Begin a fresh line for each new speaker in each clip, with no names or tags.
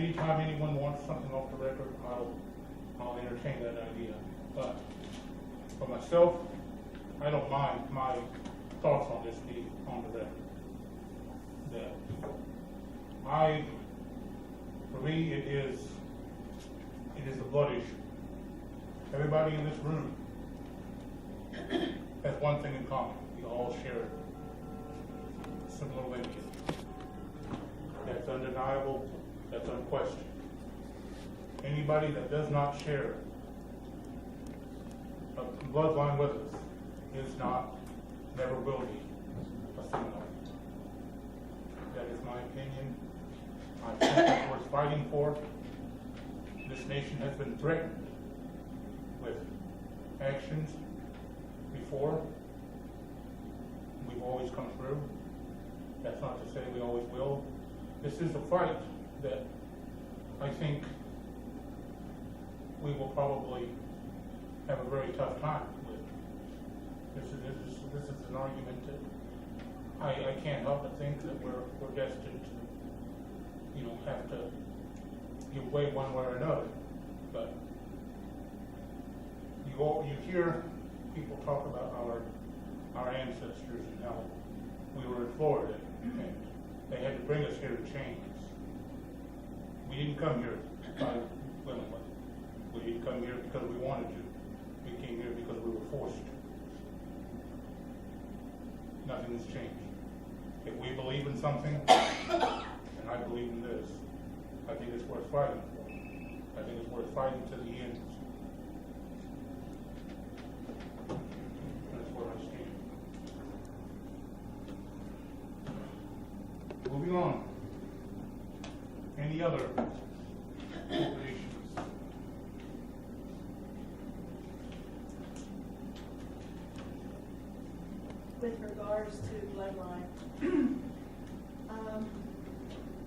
anytime anyone wants something off the record, I'll entertain that idea. But for myself, I don't mind my thoughts on this being on the record. For me, it is a blood issue. Everybody in this room has one thing in common. We all share similar lineage. That's undeniable, that's unquestioned. Anybody that does not share a bloodline with us is not, never will be, a Seminole. That is my opinion. I think that's worth fighting for. This nation has been threatened with actions before. We've always come through. That's not to say we always will. This is a fight that I think we will probably have a very tough time with. This is an argument that I can't help but think that we're destined to, have to give way one way or another. But you hear people talk about our ancestors and how we were in Florida and they had to bring us here in chains. We didn't come here by willingly. We didn't come here because we wanted to. We came here because we were forced to. Nothing has changed. If we believe in something, and I believe in this, I think it's worth fighting for. I think it's worth fighting to the end. That's where I stand. Moving on. Any other issues?
With regards to bloodline,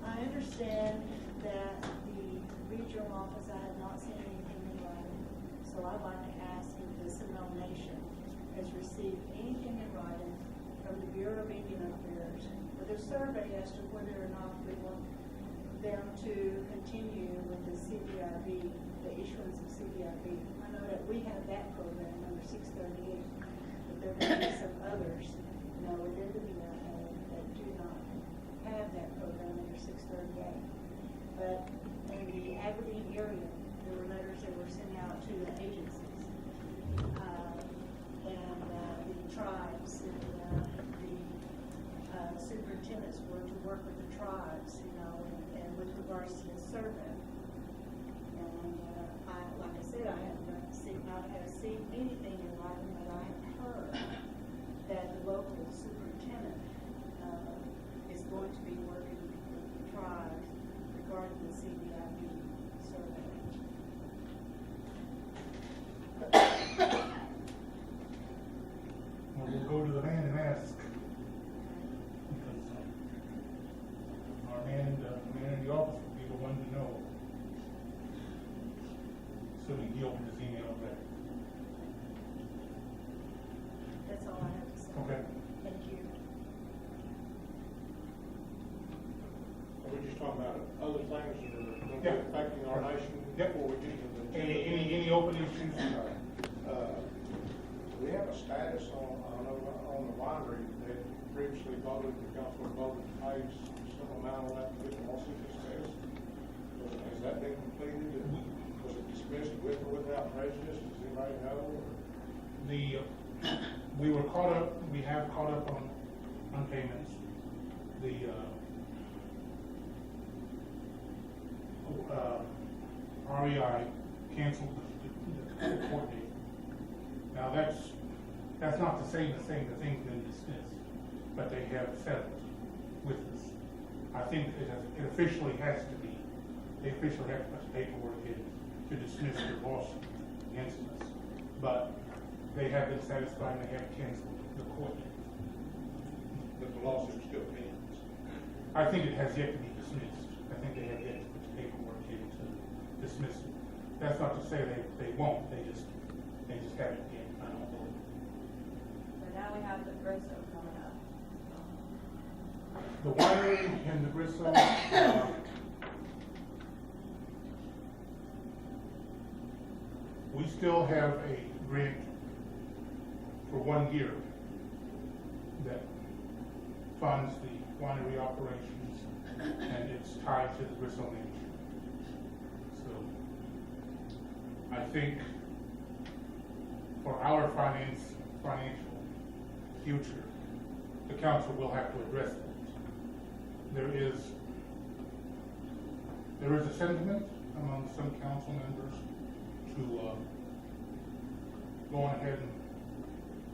I understand that the regional office, I have not seen anything in writing, so I'd like to ask if the Seminole Nation has received anything in writing from the Bureau of Indian Affairs with a survey as to whether or not we want them to continue with the CBRB, the issuance of CBRB. I know that we have that program under 638. There may be some others, within the BIA that do not have that program under 638. But in the Aberdeen area, there were letters that were sent out to the agencies and the tribes and the superintendents were to work with the tribes, and with regards to the survey. And like I said, I have seen anything in writing, but I have heard that the local superintendent is going to be working with the tribes regarding the CBIB survey.
Well, we'll go to the man and ask. Because our man in the office will be the one to know. Assuming he opened his email back.
That's all I have to say.
Okay.
Thank you.
Are we just talking about other things that are going to be
Yeah.
affecting our nation before we get to the
Any open issues?
We have a status on the winery that previously voted, the council voted to pay some amount of that to get the lawsuit dismissed. Has that been completed? Was it dismissed with or without prejudice? Does anybody know?
We have caught up on payments. The REI canceled the court date. Now that's not to say the thing's been dismissed, but they have settled with us. I think it officially has to be. They officially have to put paperwork in to dismiss the lawsuit against us. But they have been satisfied and they have canceled the court date.
But the lawsuit still pending.
I think it has yet to be dismissed. I think they have yet to put the paperwork in to dismiss it. That's not to say they won't. They just haven't yet. I don't believe.
So now we have the Bristow coming up.
The winery and the Bristol, we still have a grant for 1 year that funds the winery operations, and it's tied to the Bristol Nation. So I think for our financial future, the council will have to address that. There is a sentiment among some council members to go on ahead and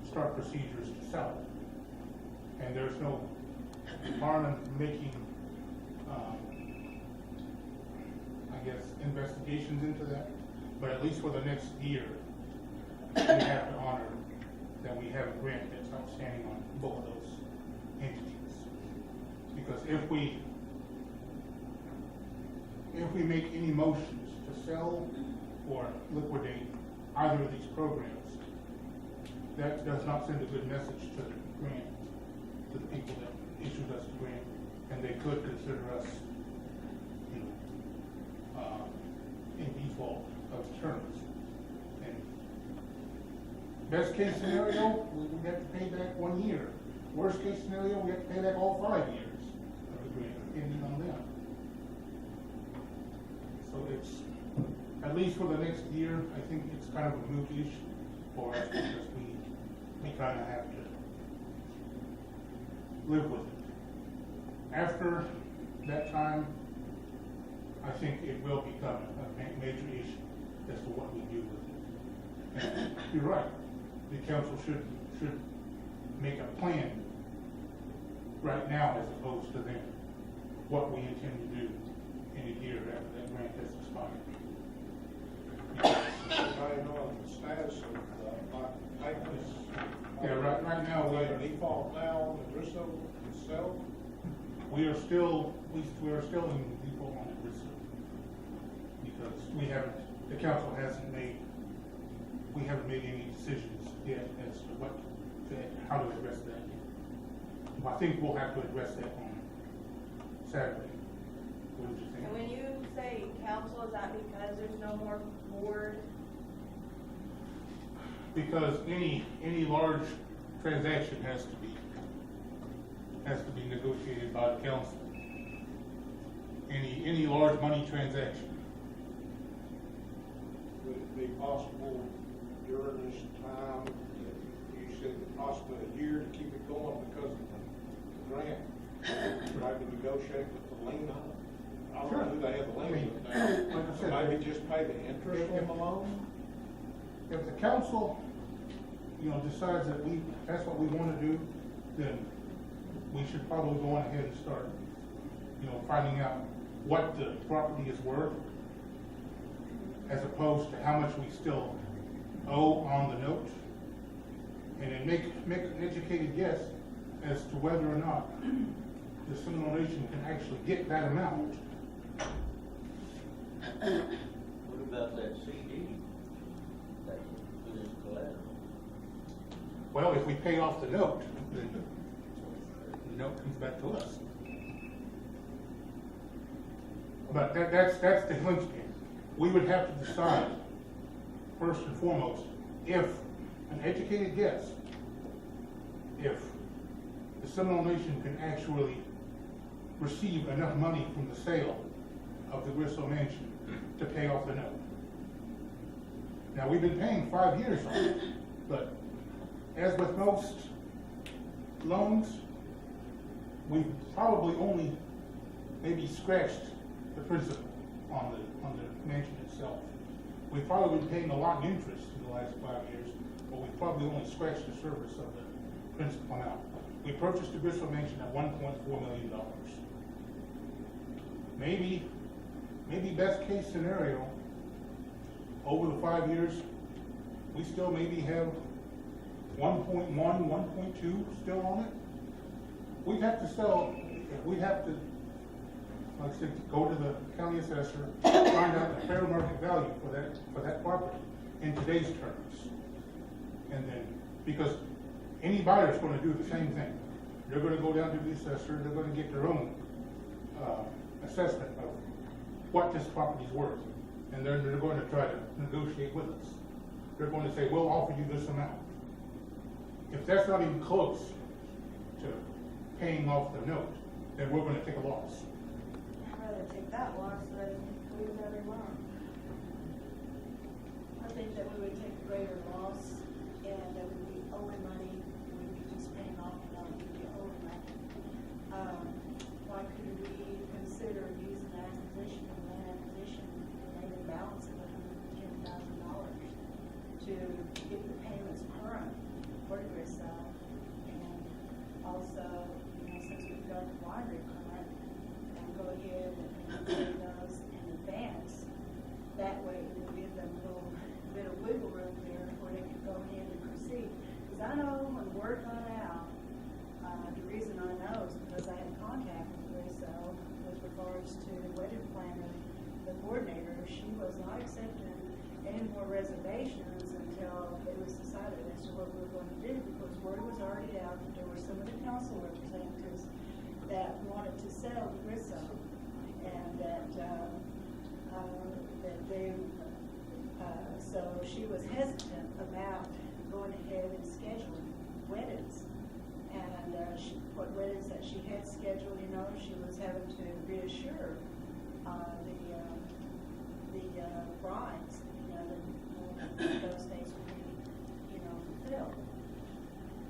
start procedures to sell it. And there's no harm in making, I guess, investigations into that. But at least for the next year, we have to honor that we have a grant that's outstanding on both of those entities. Because if we make any motions to sell or liquidate either of these programs, that does not send a good message to the grant, to the people that issued us the grant, and they could consider us, in default of terms. And best case scenario, we have to pay back 1 year. Worst case scenario, we have to pay back all 5 years of the grant, depending on them. So it's, at least for the next year, I think it's kind of a moot issue for us because we kind of have to live with it. After that time, I think it will become a major issue as to what we do with it. And you're right, the council should make a plan right now as opposed to then what we intend to do in a year after that grant has expired.
Anybody know the status of payments?
Yeah, right now
Are they in default now on the Bristol itself?
we are still in default on the Bristol because the council hasn't made any decisions yet as to how to address that yet. I think we'll have to address that on Saturday. What did you think?
And when you say council, is that because there's no more board?
Because any large transaction has to be negotiated by the council. Any large money transaction.
Would it be possible during this time, you said possibly a year to keep it going because of the grant? Try to negotiate with the lien on it? I don't know who they have the lien with now.
Like I said,
Maybe just pay the interest on the loan?
If the council, decides that that's what we want to do, then we should probably go on ahead and start, finding out what the property is worth, as opposed to how much we still owe on the note, and then make an educated guess as to whether or not the Seminole Nation can actually get that amount.
What about that CD that was collateral?
Well, if we pay off the note, then the note comes back to us. But that's the linchpin. We would have to decide, first and foremost, if an educated guess, if the Seminole Nation can actually receive enough money from the sale of the Bristol Mansion to pay off the note. Now, we've been paying 5 years on it, but as with most loans, we've probably only maybe scratched the principal on the mansion itself. We've probably been paying a lot in interest in the last 5 years, but we've probably only scratched the surface of the principal amount. We purchased the Bristol Mansion at $1.4 million. Maybe best case scenario, over the 5 years, we still maybe have 1.1, 1.2 still on it. We'd have to sell, we'd have to, like I said, go to the county assessor, find out the fair market value for that property in today's terms. And then, because any buyer is going to do the same thing. They're going to go down to the assessor, they're going to get their own assessment of what this property is worth. And they're going to try to negotiate with us. they're going to say, we'll offer you this amount. If that's not even close to paying off the note, then we're gonna take a loss.
I'd rather take that loss than lose every loan. I think that we would take a greater loss and that we'd be owing money, we'd be just paying off the loan, we'd be owing money. Why couldn't we consider using acquisition and land acquisition and maybe a balance of $110,000 to get the payments current for the resale? And also, since we've got the winery current, and go ahead and pay those in advance. That way it will give them a little bit of wiggle room there where they can go ahead and proceed. Because I know when word got out, the reason I know is because I had contact with Resell with regards to the wedding planner, the coordinator. She was not accepting any more reservations until it was decided as to what we were going to do, because word was already out that there were some of the council representatives that wanted to sell the Resell, and that they so she was hesitant about going ahead and scheduling weddings. And what weddings that she had scheduled, she was having to reassure the brides, that those dates would be, fulfilled.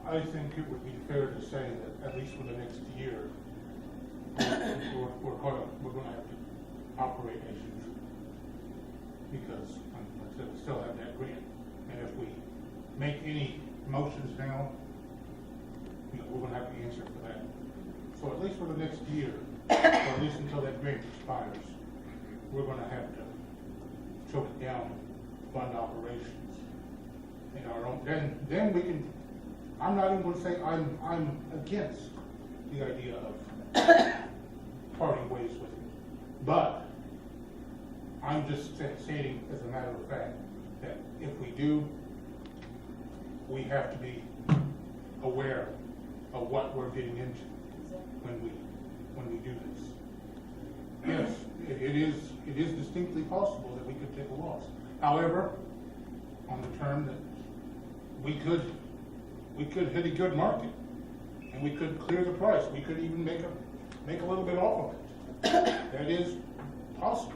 I think it would be fair to say that at least for the next year, we're gonna have to operate as usual. Because, like I said, we still have that grant. And if we make any motions now, we're gonna have to answer for that. So at least for the next year, or at least until that grant expires, we're gonna have to choke it down, fund operations in our own. Then we can. I'm not even gonna say I'm against the idea of parting ways with it, but I'm just stating as a matter of fact that if we do, we have to be aware of what we're getting into when we do this. Yes, it is distinctly possible that we could take a loss. However, on the term that we could hit a good market, and we could clear the price. We could even make a little bit off of it. That is possible,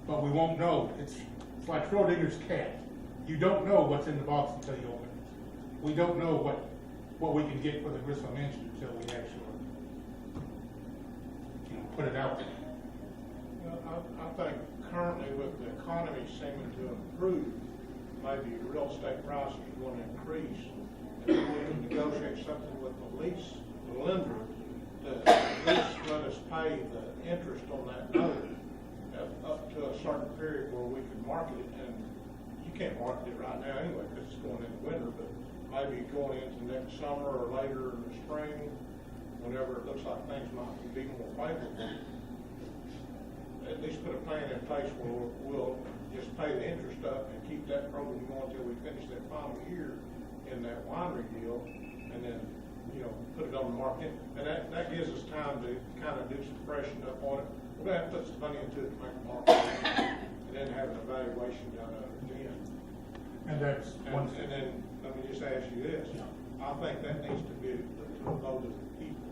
but we won't know. It's like Schrodinger's cat. You don't know what's in the box until you open it. We don't know what we can get for the Griswold Mansion until we actually put it out there.
I think currently with the economy seeming to improve, maybe real estate prices are going to increase. And we can negotiate something with the lender, to at least let us pay the interest on that note up to a certain period where we can market it. And you can't market it right now anyway because it's going into winter, but maybe going into next summer or later in the spring, whenever it looks like things might be more favorable, at least put a plan in place where we'll just pay the interest up and keep that program going until we finish that final year in that winery deal, and then, put it on the market. And that gives us time to kind of do some freshen up on it. We're going to have to put some money into it to make the market, and then have an evaluation done of it again.
And that's one thing.
And then, let me just ask you this. I think that needs to be put to a vote of the people,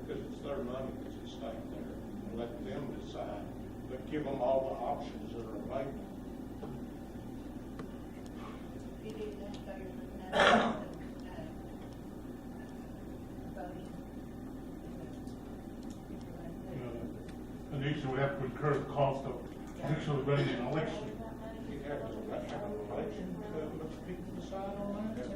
because it's their money that's at stake there, and let them decide, but give them all the options that are available.
You do that better than that. Voting.
Anisha would have to incur the cost of actually running an election.
You have an election to let the people decide on that?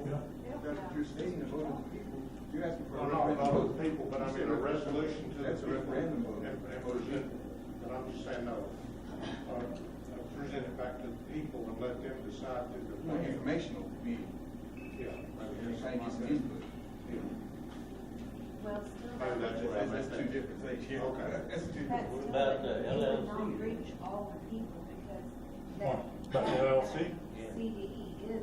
Yeah.
That's what you're saying, a vote of the people. You're asking for a
Well, not
referendum.
all the people, but I mean a resolution to
That's a
the people.
referendum vote.
And present, but I'm just saying, no. Present it back to the people and let them decide through the
More
plan.
informational meeting.
Yeah.
You're trying to get some input.
Well, still.
Maybe that's what I
That's two different things. Yeah.
Okay.
That's two
That's
different.
still,
About the
it would
LLC.
not reach all the people because
What?
that.
About the LLC?
CDE is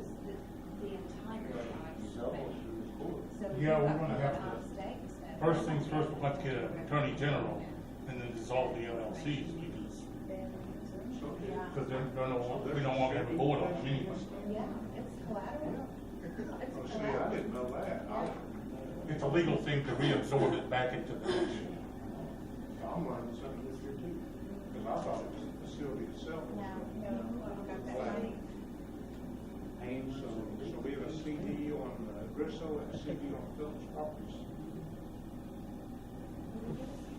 the entire
It's
size.
almost to the court.
So
Yeah, we're
you've got
gonna have to-
five states that-
First things first, we'll have to get an attorney general and then dissolve the LLCs because
So
because we don't want to have a vote on them anyway.
Yeah, it's collateral. It's
Oh, see, I
collateral.
didn't know that.
It's a legal thing to reabsorb it back into the nation.
I'm learning something this year too, because I thought it was the facility itself.
No, I got that right.
So we have a CD on Grisso and a CD on Phillips properties.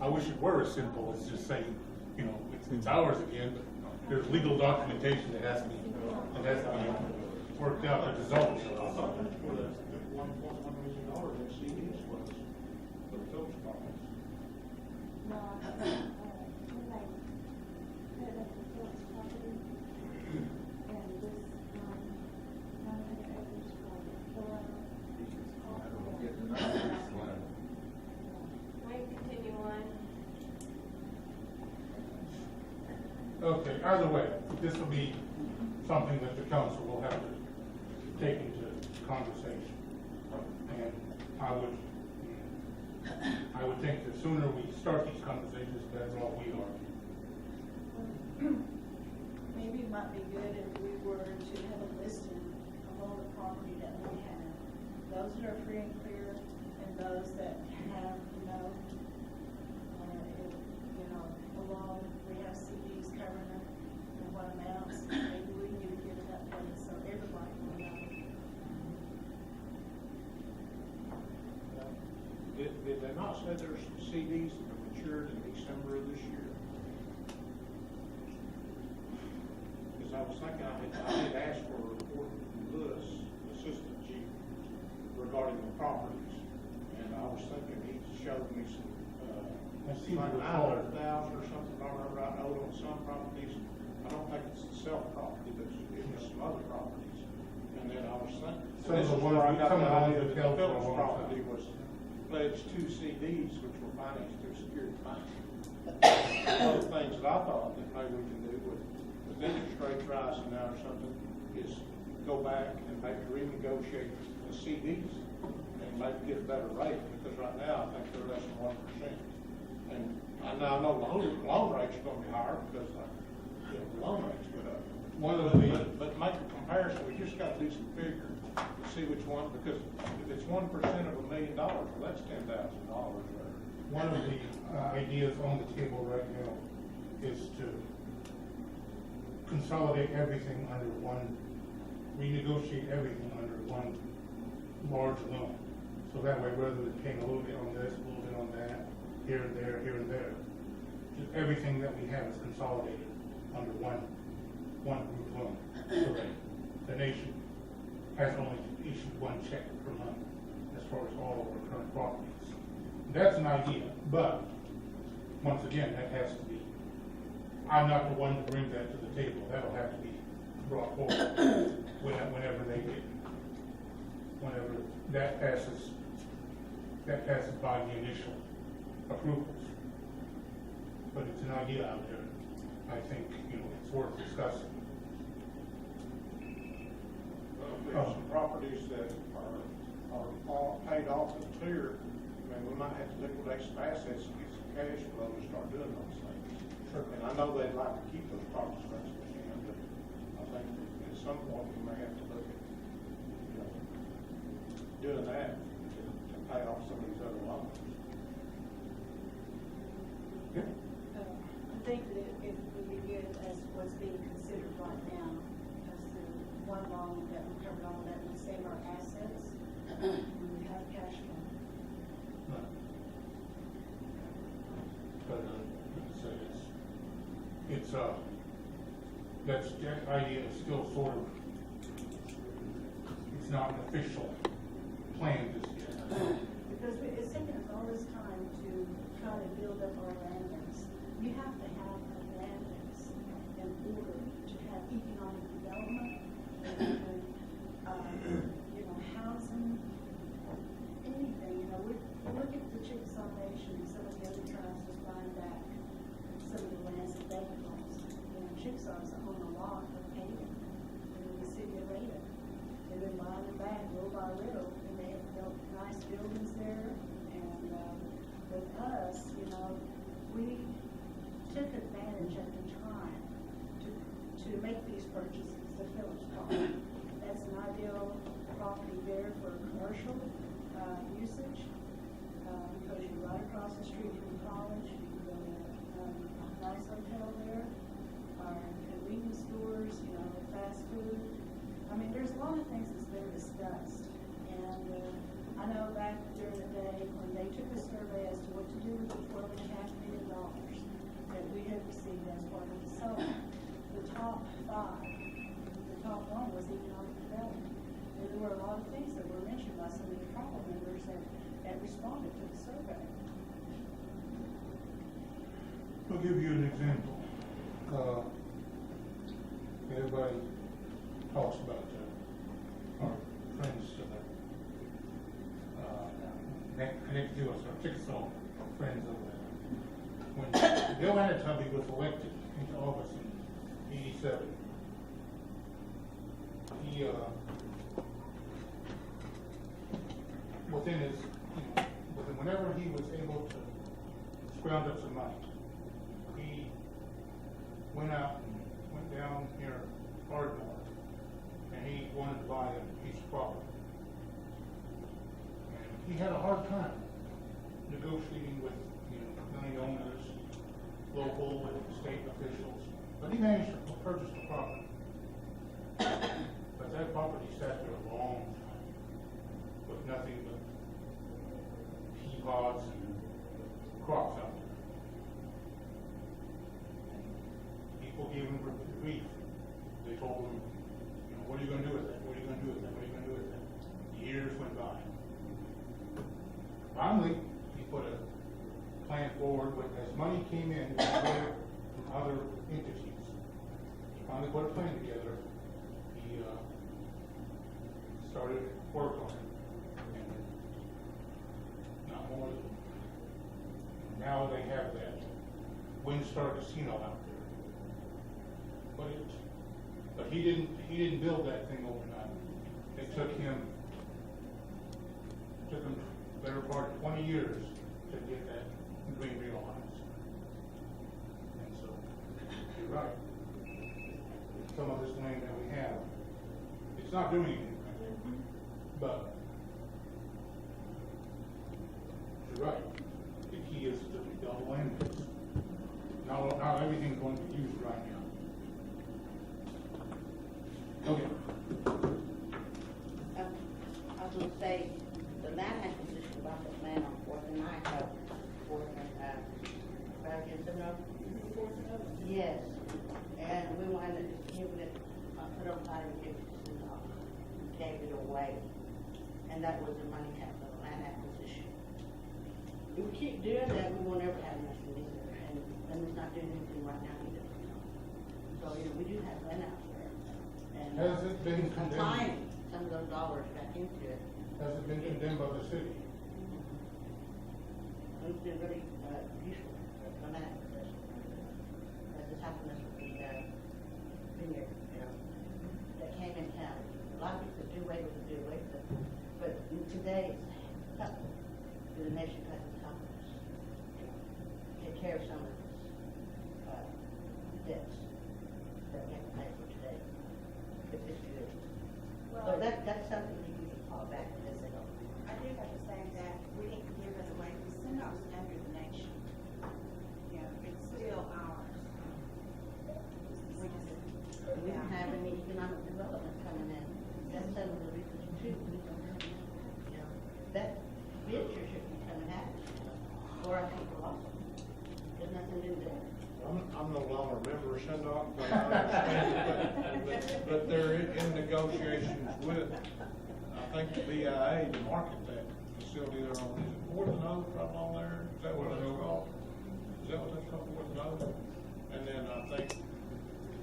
I wish it were as simple as just saying, you know, it's ours again, but there's legal documentation that has to be worked out to dissolve it.
I thought that's where the $1.1 million in CDs was, for the Phillips properties.
No, like, head of the Phillips property, and this, 900 acres for collateral.
We can continue on.
Okay, either way, this will be something that the council will have to take into conversation. And I would think the sooner we start these conversations, the better off we are.
Maybe it might be good if we were to have a listing of all the property that we have. Those that are free and clear, and those that have, along, we have CDs covering them, and what amounts, maybe we need to give it up, so everybody will know.
Did they not say there's some CDs that were matured in December of this year? Because I was thinking I had asked for a report from Lewis, assistant chief, regarding the properties. And I was thinking he showed me some,
I see
like
the report.
900,000 or something, if I remember right, owed on some properties. I don't think it's the self-property, but it was some other properties. And then I was thinking,
Some of
this
the
is
ones
where I
we-
got
some
the
of the ones
idea
that
that
held
the
for a
Phillips
long
property
time.
was pledged 2 CDs, which were financed through security finance. One of the things that I thought that maybe we can do with interest rates rising now or something is go back and maybe renegotiate the CDs and maybe get a better rate, because right now I think they're less than 1%. And I now know loan rates are gonna be higher because, the loan rates went up.
One of the,
But make a comparison, we just gotta do some figure to see which one, because if it's 1% of $1 million, well, that's $10,000 there.
one of the ideas on the table right now is to consolidate everything under one, renegotiate everything under one large loan. So that way, rather than paying a little bit on this, a little bit on that, here and there, just everything that we have is consolidated under one group loan. So that the nation has only issued one check per month as far as all of our current properties. That's an idea, but once again, that has to be, I'm not the one to bring that to the table. That'll have to be brought forward whenever that passes by the initial approvals. But it's an idea out there. I think, it's worth discussing.
Well, if there's some properties that are all paid off and clear, I mean, we might have to liquidate some assets and get some cash flow to start doing those things.
Sure.
And I know they'd like to keep those properties as much as they can, but I think at some point we may have to look at, doing that to pay off some of these other loans.
Yeah.
I think that it would be good as what's being considered right now, as the one loan that we covered on, that would save our assets, and we have cash flow.
Right. But, like I said, that idea is still sort of, it's not an official plan just yet.
Because it's taken us all this time to try to build up our land base. You have to have a land base in order to have economic development, and, housing, anything. We look at the Chickasaw Nation and some of the other tribes just buying back some of the lands that they lost. Chickasaws own a lot of Canaan in the city of Ada. They've been buying them back little by little, and they have built nice buildings there. And with us, we make these purchases, the Phillips property. That's an ideal property there for commercial, usage, because you're right across the street from college, you can go to a nice hotel there, or convenience stores, you know, fast food. I mean, there's a lot of things that's been discussed, and I know back during the day when they took a survey as to what to do with the $12.5 million that we had received as part of the settlement, the top 5, the top 1 was economic development. And there were a lot of things that were mentioned by some of the tribal members that responded to the survey.
I'll give you an example. Everybody talks about our friends connected to us, our Chickasaw friends over there. When Bill Anatubby was elected into office in '87, he whenever he was able to scrounge up some money, he went down near Ardmore, and he wanted to buy a piece of property. And he had a hard time negotiating with landowners, local and state officials, but he managed to purchase the property. But that property sat there a long time with nothing but pea pods and crops out there. People gave him grief. They told him, what are you going to do with that? What are you going to do with that? What are you going to do with that? Years went by. Finally, he put a plan forward, but as money came in from other entities, he finally put a plan together. He started work on it. And not more than, now they have that Windstar Casino out there. But he didn't build that thing overnight. It took him the better part of 20 years to get that dream realized. And so, you're right. Some of this land that we have, it's not doing anything right there. But you're right. The key is to build a land base. Not everything's going to be used right now. Okay.
I was going to say, the land acquisition about the land on 4th and 9th, 4th and, back in Seminole. Yes, and we wanted to give it, put up $550, gave it away, and that was the money cap for the land acquisition. If we keep doing that, we won't ever have nothing either, and we're not doing anything right now either. So, we do have land out there. And
Has it been condemned?
applying some of those dollars back into it.
Has it been condemned by the city?
It's been really useful for that. That just happened with the vineyard, that came in town. A lot of people do away with it, but today it's tough for the nation to help us take care of some of these debts that we have to pay for today. If it's good. So that's something that you can fall back to this ago.
I do have to say that we didn't give it away, the Seminole's under the nation. It's still ours.
We don't have any economic development coming in. That's some of the reasons too. We don't have any, that venture should be coming out for our people also. There's nothing in there.
I'm no longer a member of Seminole, but I understand it, but they're in negotiations with, I think, the BIA to market that facility there on, is it Fourth and Oak right along there? Is that what it's called? Is that what it's called, Fourth and Oak? And then I think,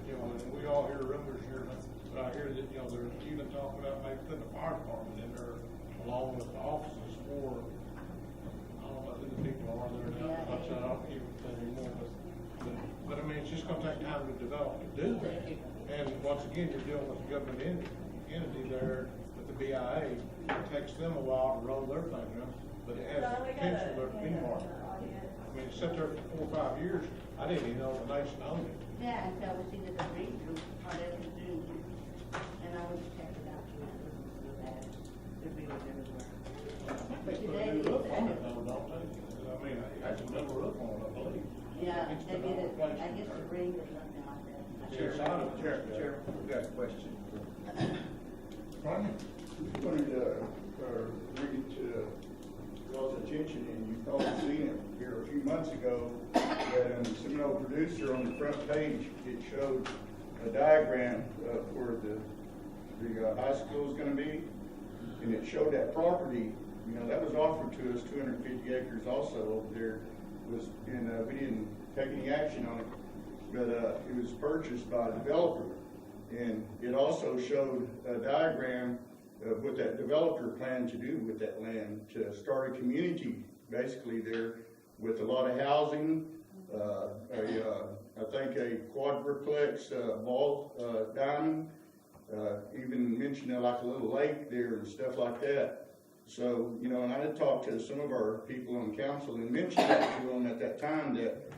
and we all hear rumors here, but I hear that, there's even talk about maybe putting a fire department in there along with the offices for, I don't know who the people are there now, I don't even think anymore, but I mean, it's just gonna take time to develop to do that. And once again, you're dealing with a government entity there with the BIA. It takes them a while to roll their thing up, but it has the potential there to be market. I mean, it sat there for 4 or 5 years. I didn't even know the nation owned it.
Yeah, until we see the region, or they can do, and I would check it out, too, so that the view is everywhere. But today,
Put a new roof on it though, don't they? 'Cause I mean, it has a metal roof on it, I believe.
yeah,
It's
they
been
did it,
replaced.
I guess the ring or something like that.
Chair, we got a question.
Pardon me?
Just wanted to bring it to y'all's attention, and you probably seen it here a few months ago, that in the Seminole Producer on the front page, it showed a diagram of where the high school is gonna be, and it showed that property, you know, that was offered to us, 250 acres also over there, and we didn't take any action on it, but it was purchased by a developer. And it also showed a diagram of what that developer planned to do with that land, to start a community basically there with a lot of housing, I think a quadruplex ball diamond, even mentioned like a little lake there and stuff like that. So, you know, and I had talked to some of our people on council and mentioned that to them at that time, that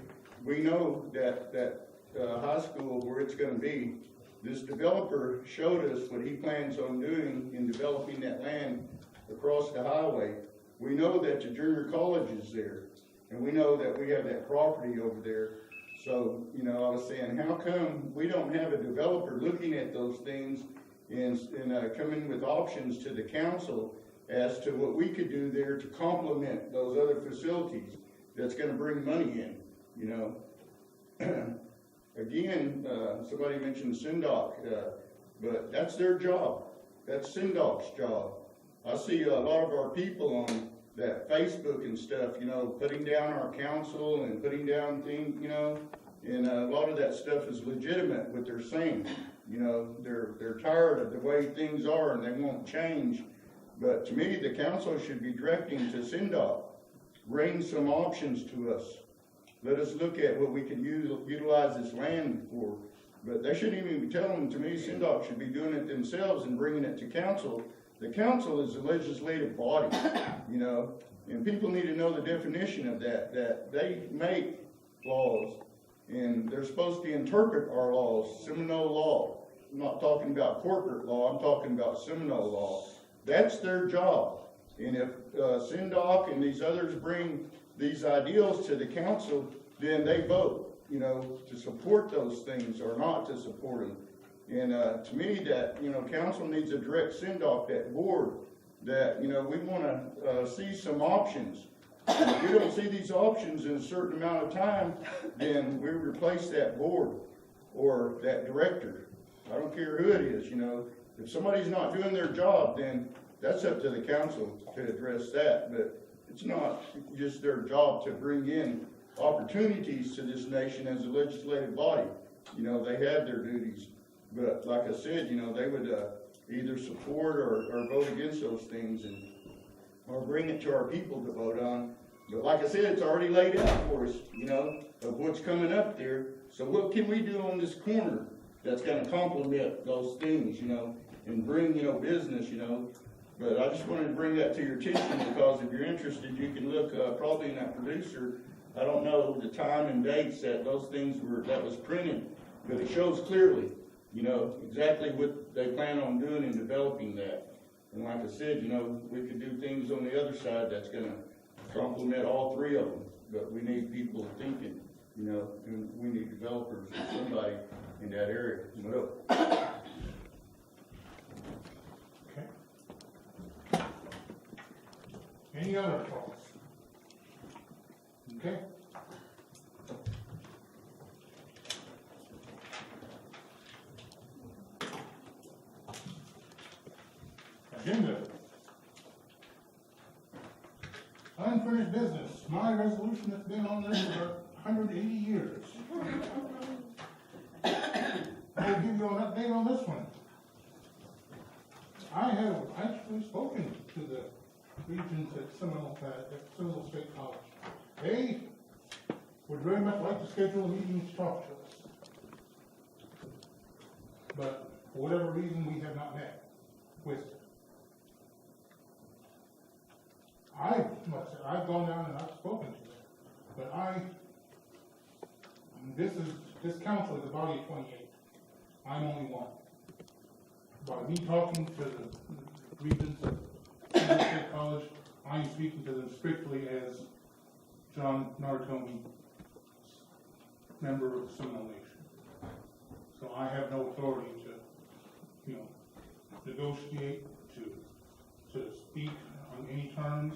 we know that high school where it's gonna be, this developer showed us what he plans on doing in developing that land across the highway. We know that the junior college is there, and we know that we have that property over there. So, you know, I was saying, how come we don't have a developer looking at those things and coming with options to the council as to what we could do there to complement those other facilities that's gonna bring money in, you know? Again, somebody mentioned SINDOC, but that's their job. That's SINDOC's job. I see a lot of our people on that Facebook and stuff, you know, putting down our council and putting down things, you know, and a lot of that stuff is legitimate, what they're saying. You know, they're tired of the way things are and they won't change. But to me, the council should be directing to SINDOC, bring some options to us. Let us look at what we can utilize this land for. But they shouldn't even be telling, to me, SINDOC should be doing it themselves and bringing it to council. The council is the legislative body, you know, and people need to know the definition of that they make laws and they're supposed to interpret our laws, Seminole law. I'm not talking about corporate law, I'm talking about Seminole law. That's their job. And if SINDOC and these others bring these ideals to the council, then they vote, you know, to support those things or not to support them. And to me, that, you know, council needs to direct SINDOC, that board, that, you know, we want to see some options. If we don't see these options in a certain amount of time, then we replace that board or that director. I don't care who it is, you know. If somebody's not doing their job, then that's up to the council to address that. But it's not just their job to bring in opportunities to this nation as a legislative body. You know, they have their duties. But like I said, you know, they would either support or vote against those things or bring it to our people to vote on. But like I said, it's already laid out for us, you know, of what's coming up there. So what can we do on this corner that's going to complement those things, you know, and bring, you know, business, you know. But I just wanted to bring that to your attention because if you're interested, you can look probably in that producer. I don't know the time and dates that those things that was printed, but it shows clearly, you know, exactly what they plan on doing in developing that. And like I said, you know, we could do things on the other side that's going to complement all three of them. But we need people thinking, you know, and we need developers or somebody in that area.
Okay. Any other thoughts? Okay. Agenda. Unfinished business. My resolution that's been on there for 180 years. I'll give you an update on this one. I have actually spoken to the regents at Seminole State College. They would very much like to schedule a meeting to talk to us. But for whatever reason, we have not met with them. I've gone down and I've spoken to them, but this council is a body of 28. I'm only one. By me talking to the regents of Seminole State College, I'm speaking to them strictly as John Nartoni, member of the Seminole Nation. So I have no authority to, negotiate, to speak on any terms.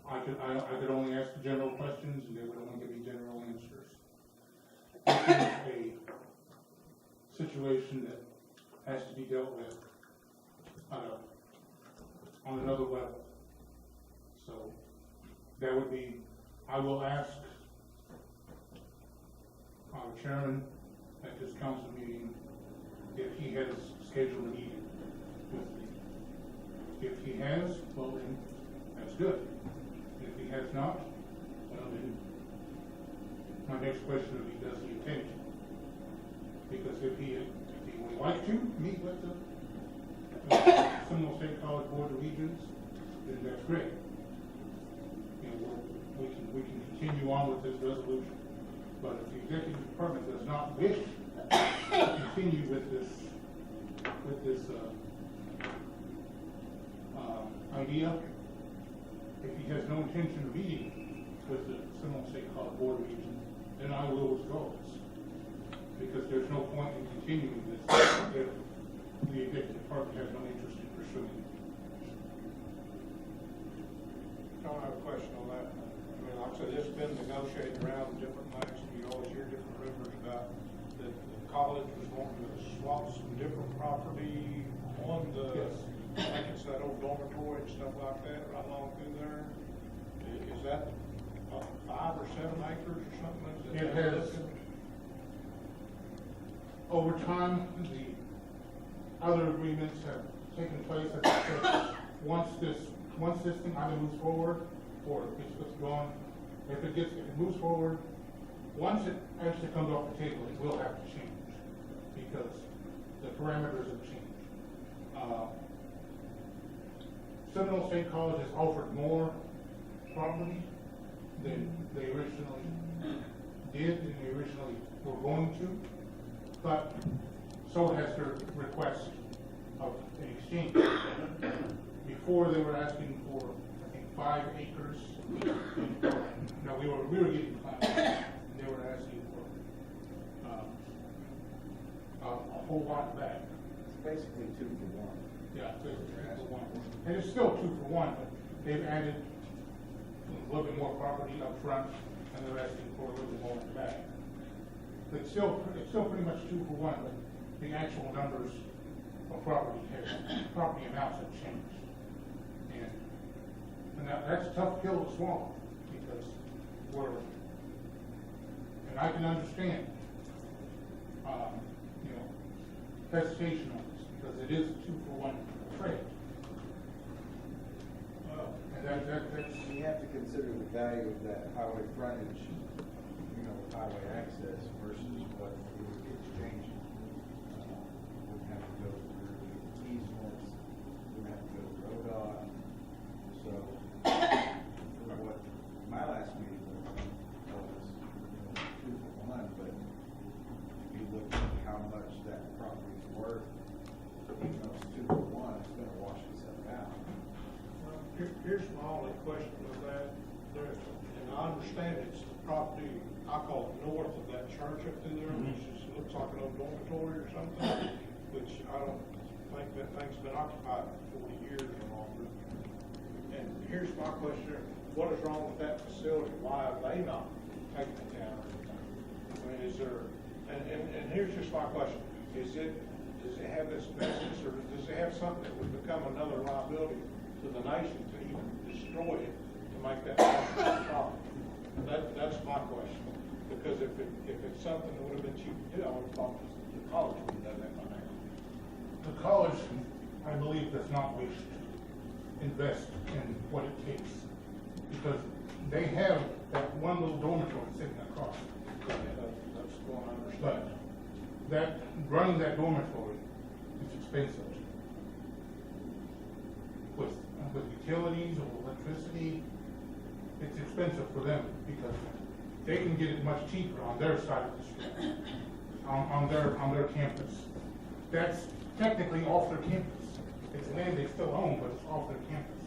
I could only ask the general questions, and they would only give me general answers. This is a situation that has to be dealt with on another level. So that would be, I will ask our chairman at this council meeting if he has scheduled a meeting with me. If he has, well then, that's good. If he has not, well then, my next question would be, does he intend to? Because if he would like to meet with the Seminole State College Board of Regents, then that's great. We can continue on with this resolution. But if the executive department does not wish to continue with this idea, if he has no intention of meeting with the Seminole State College Board of Regents, then I will withdraw this. Because there's no point in continuing this if the executive department has no interest in pursuing it.
I have a question on that. I mean, like I said, it's been negotiated around different things, and you always hear different rumors about that the college was wanting to swap some different property on the, I think it's that old dormitory and stuff like that right along through there. Is that 5 or 7 acres or something?
It has, over time, the other agreements have taken place. As I said, once this thing either moves forward or it's withdrawn, if it moves forward, once it actually comes off the table, it will have to change because the parameters have changed. Seminole State College has offered more property than they originally did and they originally were going to, but so has their request of an exchange. Before they were asking for, I think, 5 acres. No, we were getting plans. They were asking for a whole lot back.
It's basically 2 for 1.
Yeah, basically 2 for 1. And it's still 2 for 1, but they've added a little bit more property up front, and they're asking for a little bit more in the back. It's still pretty much 2 for 1, but the actual numbers of property amounts have changed. And that's a tough pill to swallow because and I can understand, hesitation on this because it is a 2 for 1 trade. And that's.
You have to consider the value of that highway frontage, highway access versus what we would be exchanging. We'd have to go through easements, we'd have to go through ODOT. So, for what my last meeting was 2 for 1, but if you look at how much that property is worth, even though it's 2 for 1, it's going to wash itself out.
Here's my only question with that. And I understand it's the property, I call it north of that church up through there, which looks like an old dormitory or something, which I don't think that thing's been occupied for 40 years or longer. And here's my question, what is wrong with that facility? Why have they not taken it down or anything? I mean, is there, and here's just my question, does it have this business or does it have something that would become another liability to the nation to even destroy it to make that problem? That's my question. Because if it's something that would have been cheap to do, I would have thought the college would have done that by now.
The college, I believe, does not wish to invest in what it takes because they have that one little dormitory sitting across.
That's what I understand.
But running that dormitory is expensive. With utilities or electricity, it's expensive for them because they can get it much cheaper on their side of the street, on their campus. That's technically off their campus. It's land they still own, but it's off their campus.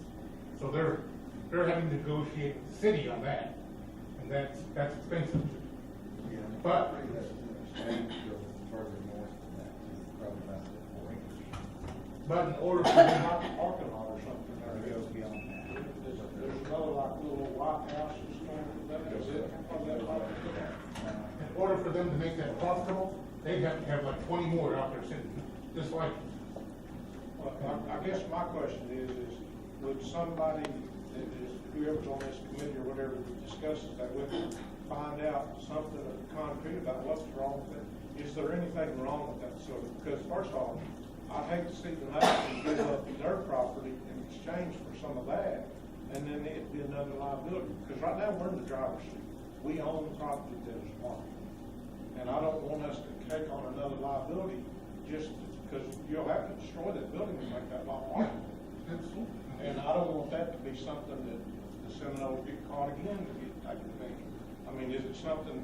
So they're having to negotiate with the city on that, and that's expensive.
Yeah.
But-
State goes further north than that, it's probably about 4 acres.
But in order for them,
Not a parking lot or something
Or
there.
it goes beyond that.
There's another like little white house that's going to that, is it? Or that like-
in order for them to make that profitable, they'd have to have like 20 more out there sitting, just like,
Well, I guess my question is would somebody, that is, whoever's on this committee or whatever that discusses that with them, find out something concrete about what's wrong with it? Is there anything wrong with that facility? Because first off, I'd hate to see the nation give up their property in exchange for some of that, and then it'd be another liability. Because right now, we're in the driver's seat. We own the property that is marked. And I don't want us to take on another liability just because you'll have to destroy that building to make that lot marketable.
absolutely.
And I don't want that to be something that the Seminole get caught again to get taken advantage of. I mean, is it something,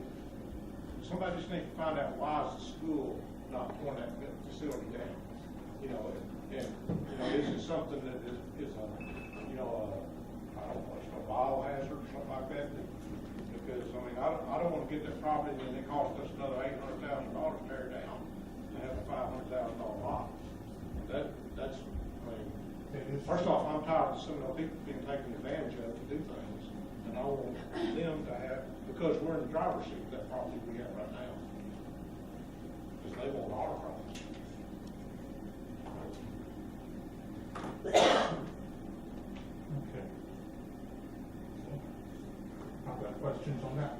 somebody just needs to find out why is the school not torn that facility down? You know, and, you know, is it something that is a, you know, I don't know, it's a biohazard or something like that? Because, I mean, I don't want to get that property and then it cost us another $800,000 to tear it down and have a $500,000 lot. That's, I mean, first off, I'm tired of some of the people being taken advantage of to do things. And I want them to have, because we're in the driver's seat of that property we have right now. Because they want our property.
Okay. I've got questions on that.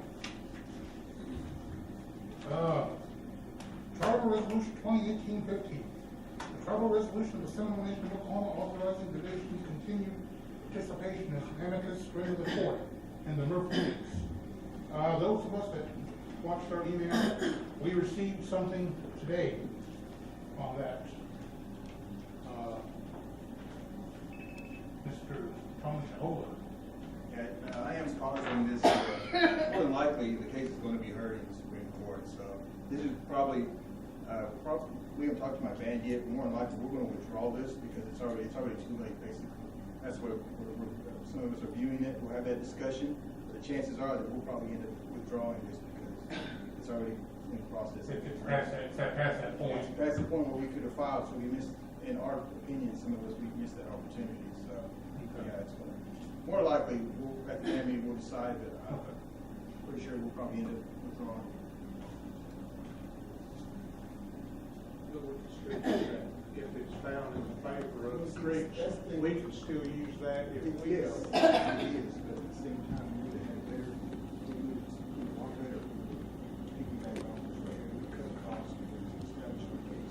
Tribal Resolution 2018-15. The tribal resolution of the Seminole Nation of Oklahoma authorizing the nation's continued participation as an amicus render the court in the Murphy case. Those of us that watched our email, we received something today on that. Mr. Thomas Hola.
Yeah, I am sponsoring this, more than likely, the case is going to be heard in the Supreme Court, so this is probably, we haven't talked to my band yet, but more than likely, we're going to withdraw this because it's already too late, basically. That's what some of us are viewing it, we'll have that discussion, but the chances are that we'll probably end up withdrawing this because it's already in process.
It's past that point.
It's past the point where we could have filed, so we missed, in our opinion, some of us, we missed that opportunity, so, yeah, it's going to, more likely, at the end, we'll decide, but I'm pretty sure we'll probably end up withdrawing.
If it's found in the favor of the creeks, we can still use that if we
Yes,
go.
it is, but at the same time, we would have better, we would want better piggyback on this way, we cut costs because it's established the case.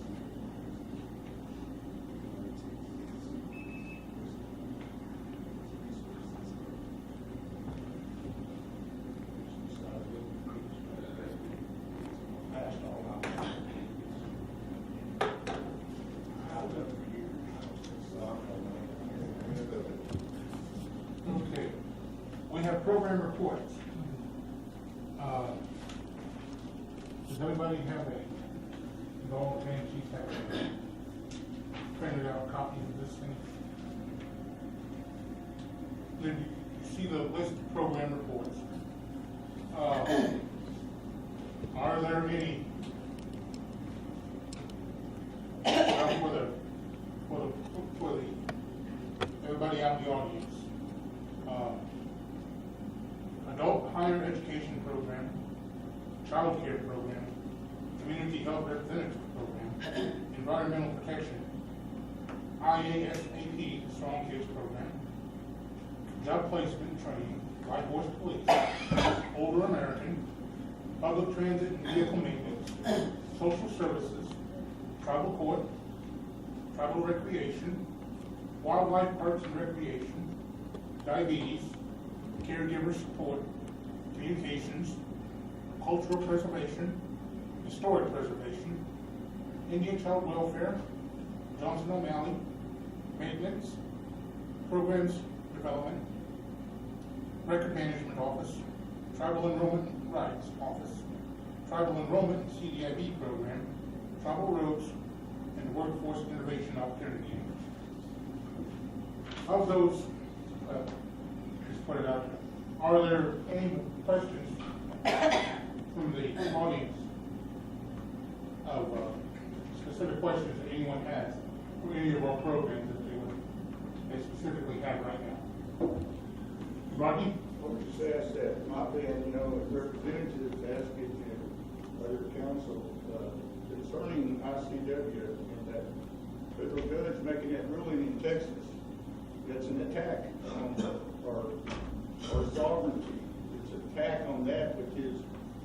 Passed all my.
Okay, we have program reports. Does everybody have all the man chiefs have printed out copies of this thing? Then you see the list of program reports. Are there any for the everybody out in the audience? Adult higher education program, child care program, community health representative program, environmental protection, IASAP, Strong Kids program, job placement training, White Horse Police, Older American, public transit and vehicle maintenance, social services, tribal court, tribal recreation, wildlife arts and recreation, diabetes, caregiver support, communications, cultural preservation, historic preservation, Indian child welfare, Johnson O'Malley, maintenance, programs development, record management office, tribal enrollment Rights Office, Tribal Enrollment and CDIB Program, Tribal Roads, and Workforce Innovation Opportunity. Of those, just put it out there, are there any questions from the audience of specific questions that anyone has for any of our programs that they specifically have right now? Rodney?
Let me just ask that, my opinion, you know, representatives asked it to other council, concerning ICW and that federal judge making that ruling in Texas. That's an attack on our sovereignty. It's an attack on that which is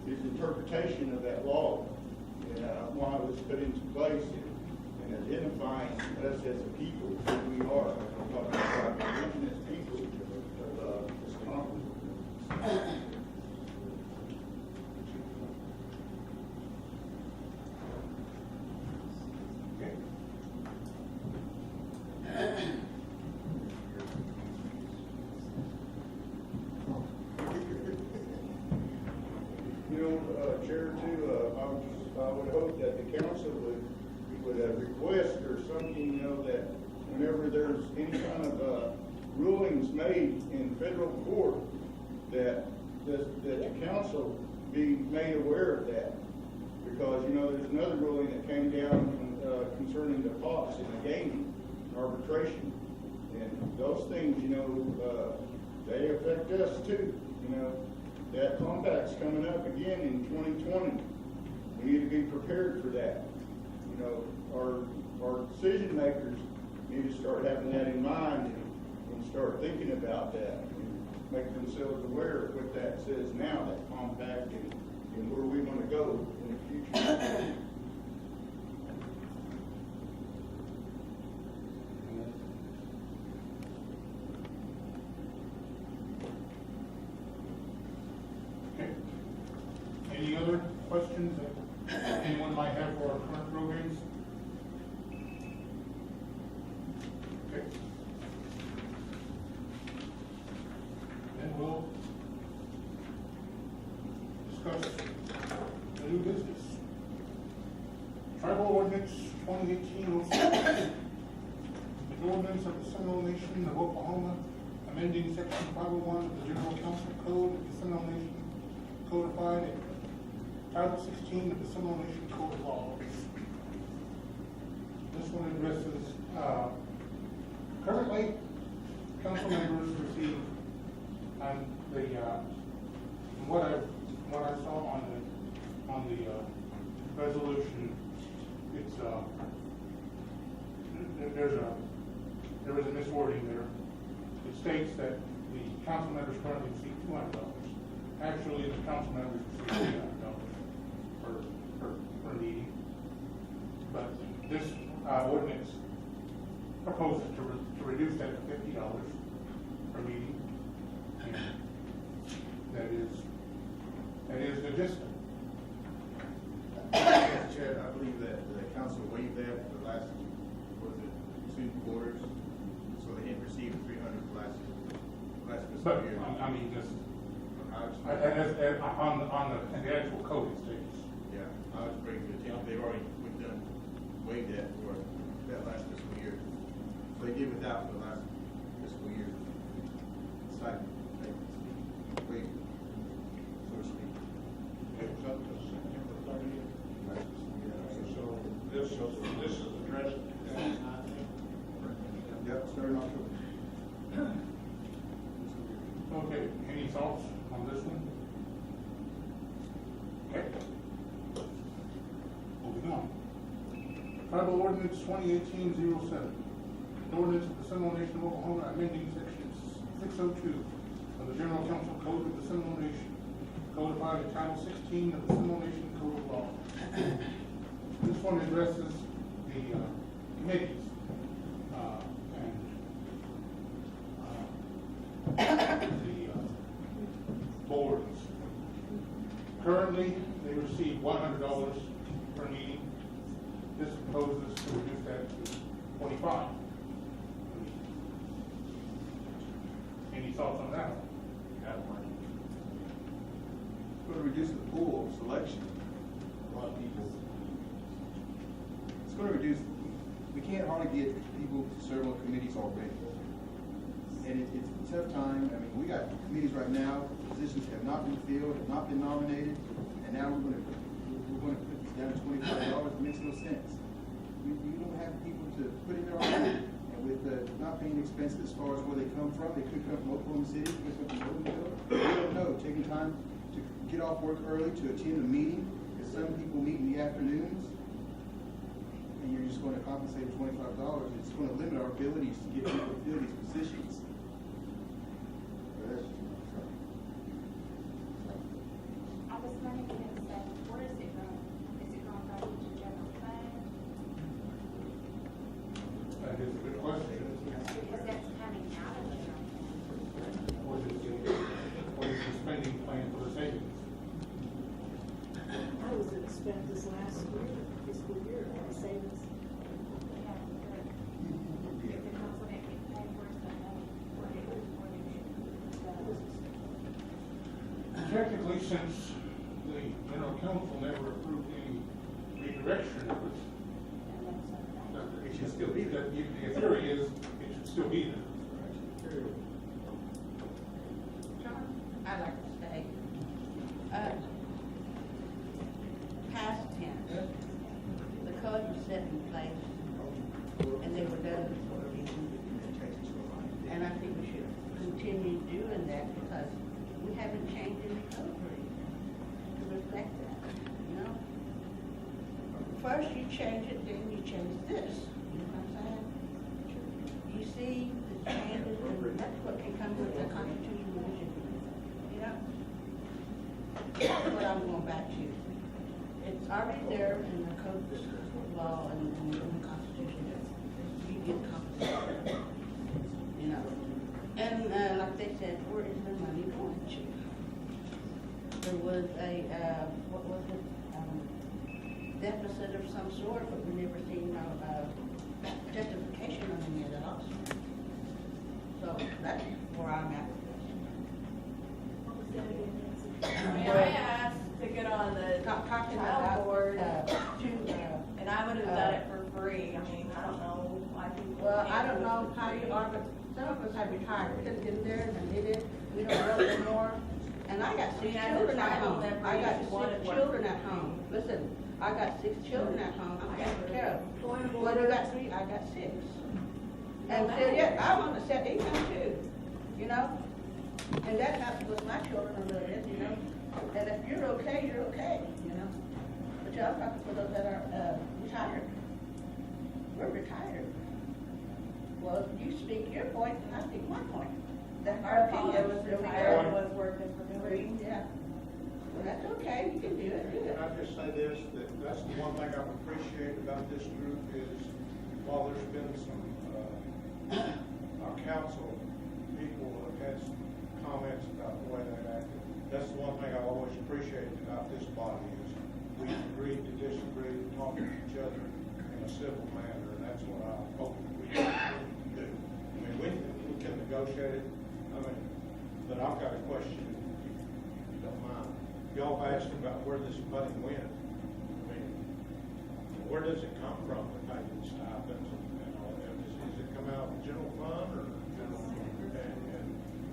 his interpretation of that law and why it was put into place and identifying us as a people who we are. I'm talking about indigenous people of this Congress. Chair, too, I would hope that the council would request or something, you know, that whenever there's any kind of rulings made in federal court, that the council be made aware of that. Because, you know, there's another ruling that came down concerning the POPs and the gaming arbitration. And those things, you know, they affect us too, you know. That compact's coming up again in 2020. We need to be prepared for that. You know, our decision makers need to start having that in mind and start thinking about that and make themselves aware of what that says now, that compact, and where we want to go in the future.
Any other questions that anyone might have for our current programs? Okay. Then we'll discuss the new business. Tribal Ordinance 2018-06. The ordinance of the Seminole Nation of Oklahoma, amending Section 501 of the General Council Code of the Seminole Nation, codified in Title 16 of the Seminole Nation Code of Laws. This one addresses, currently, council members receive, from what I saw on the resolution, it's, there was a miswording there. It states that the council members currently receive $200. Actually, the council members receive $300 per meeting. But this ordinance proposes to reduce that to $50 per meeting. And that is the gist of it.
Mr. Chair, I believe that the council waived that for the last, was it 2 quarters? So they didn't receive the 300 for last fiscal
But,
year.
I mean, just, on the actual code it states.
Yeah, I was bringing to the attention, they've already, waived that for that last fiscal year. So they did without for the last fiscal year. It's like, wait, so to speak.
It was up to September 30th. So this is addressed in 2019.
Yep, starting October.
Okay, any thoughts on this one? Okay. Moving on. Tribal Ordinance 2018-07. An ordinance of the Seminole Nation of Oklahoma amending Section 602 of the General Council Code of the Seminole Nation, codified in Title 16 of the Seminole Nation Code of Law. This one addresses the committees and the boards. Currently, they receive $100 per meeting. This proposes to reduce that to $25. Any thoughts on that one?
Got one.
Go to
gonna reduce the pool of selection. A lot of people. It's gonna reduce, we can't hardly get people to serve on committees already. And it's a tough time. I mean, we got committees right now, positions have not been filled, have not been nominated, and now we're gonna put this down to $25. It makes no sense. You don't have people to put in their own, and with not paying expenses as far as where they come from, they could come from Oklahoma City, could come from Louisville. We don't know. Taking time to get off work early to attend a meeting, because some people meet in the afternoons, and you're just going to compensate $25. It's going to limit our abilities to get people to fill these positions.
I was wondering, where is it going? Is it going back into general fund?
That is a good question.
Because that's coming out of the general fund.
What is the spending plan for the savings?
I was gonna spend this last fiscal year on savings.
Yeah, but if the council didn't get paid for something, what it was for
Technically, since the general council never approved any redirection of it, it should still be there. The theory is, it should still be there.
John, I'd like to say, past tense, the code was set in place, and they were done for a reason. And I think we should continue doing that, because we haven't changed any code for it to reflect that, you know? First you change it, then you change this, you know what I'm saying? You see the changes, and that's what can come with the Constitution revision, you know? That's what I'm going back to. It's already there in the code law and in the Constitution, you get compensated, you know? And like they said, where is the money going to? There was a, what was it, deficit of some sort, but we never seen no justification on any of that also. So that's where I'm at with this.
What was that again, Nancy?
I mean, I asked to get on the
Talking
child
about,
board,
and
and I would have done it for free. I mean, I don't know why people.
well, I
can't
don't
do it
know
for
how
free.
you are, but some of us have retired. We just get there and did it. We don't know anymore. And I got six
Yeah,
children
the
at
tribal
home.
never
I got
even wanted
six
one.
children at home. Listen, I got 6 children at home. I got to care of. Well, you got 3, I got 6. And so, yeah, I want to set income too, you know? And that happens with my children a little bit, you know? And if you're okay, you know? But y'all talking for those that are retired. We're retired. Well, you speak your point, and I speak my point. That's our
Our father
opinion.
was
There we
retired,
go.
was working for free.
Yeah. Well, that's okay, you can do it, do it.
Can I just say this, that's the one thing I've appreciated about this group is, while there's been some, our council people have had some comments about the way they acted. That's the one thing I've always appreciated about this body is we agreed to disagree, to talk to each other in a civil manner, and that's what I hope we can do. I mean, we can negotiate it, I mean, but I've got a question, if you don't mind. Y'all asked about where this money went. I mean, where does it come from, the pay the stipends and all that? Does it come out of the general fund or general?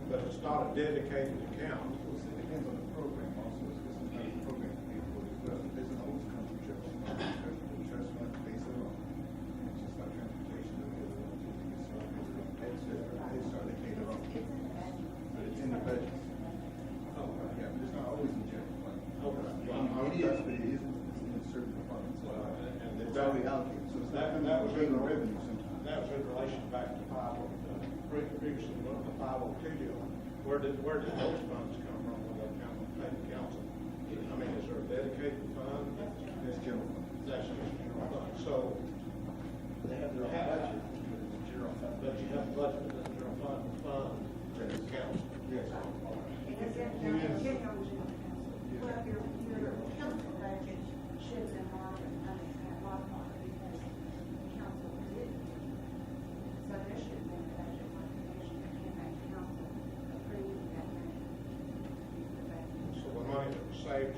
But it's not a dedicated account.
It depends on the program also, it's sometimes the program can be for it as well. There's an always come from trust fund, trust fund pays it all. It's just like transportation, they pay it off. But it's in the budget. Oh, yeah, but it's not always in general fund. It is, but it isn't, it's in a certain department, so it's already allocated, so it's not
That was in
the revenue sometimes.
That was in relation back to previously, the 502 deal. Where did those funds come from with the council? I mean, is there a dedicated fund?
It's general fund.
That's just general fund. So,
They have their own budget, it's general fund.
but you have budget in the general fund to the council.
Yes.
Because they're general well, your council budget should have been modified because the council did. So there should have been a budget modification that came back to council approving that money.
So the money that was saved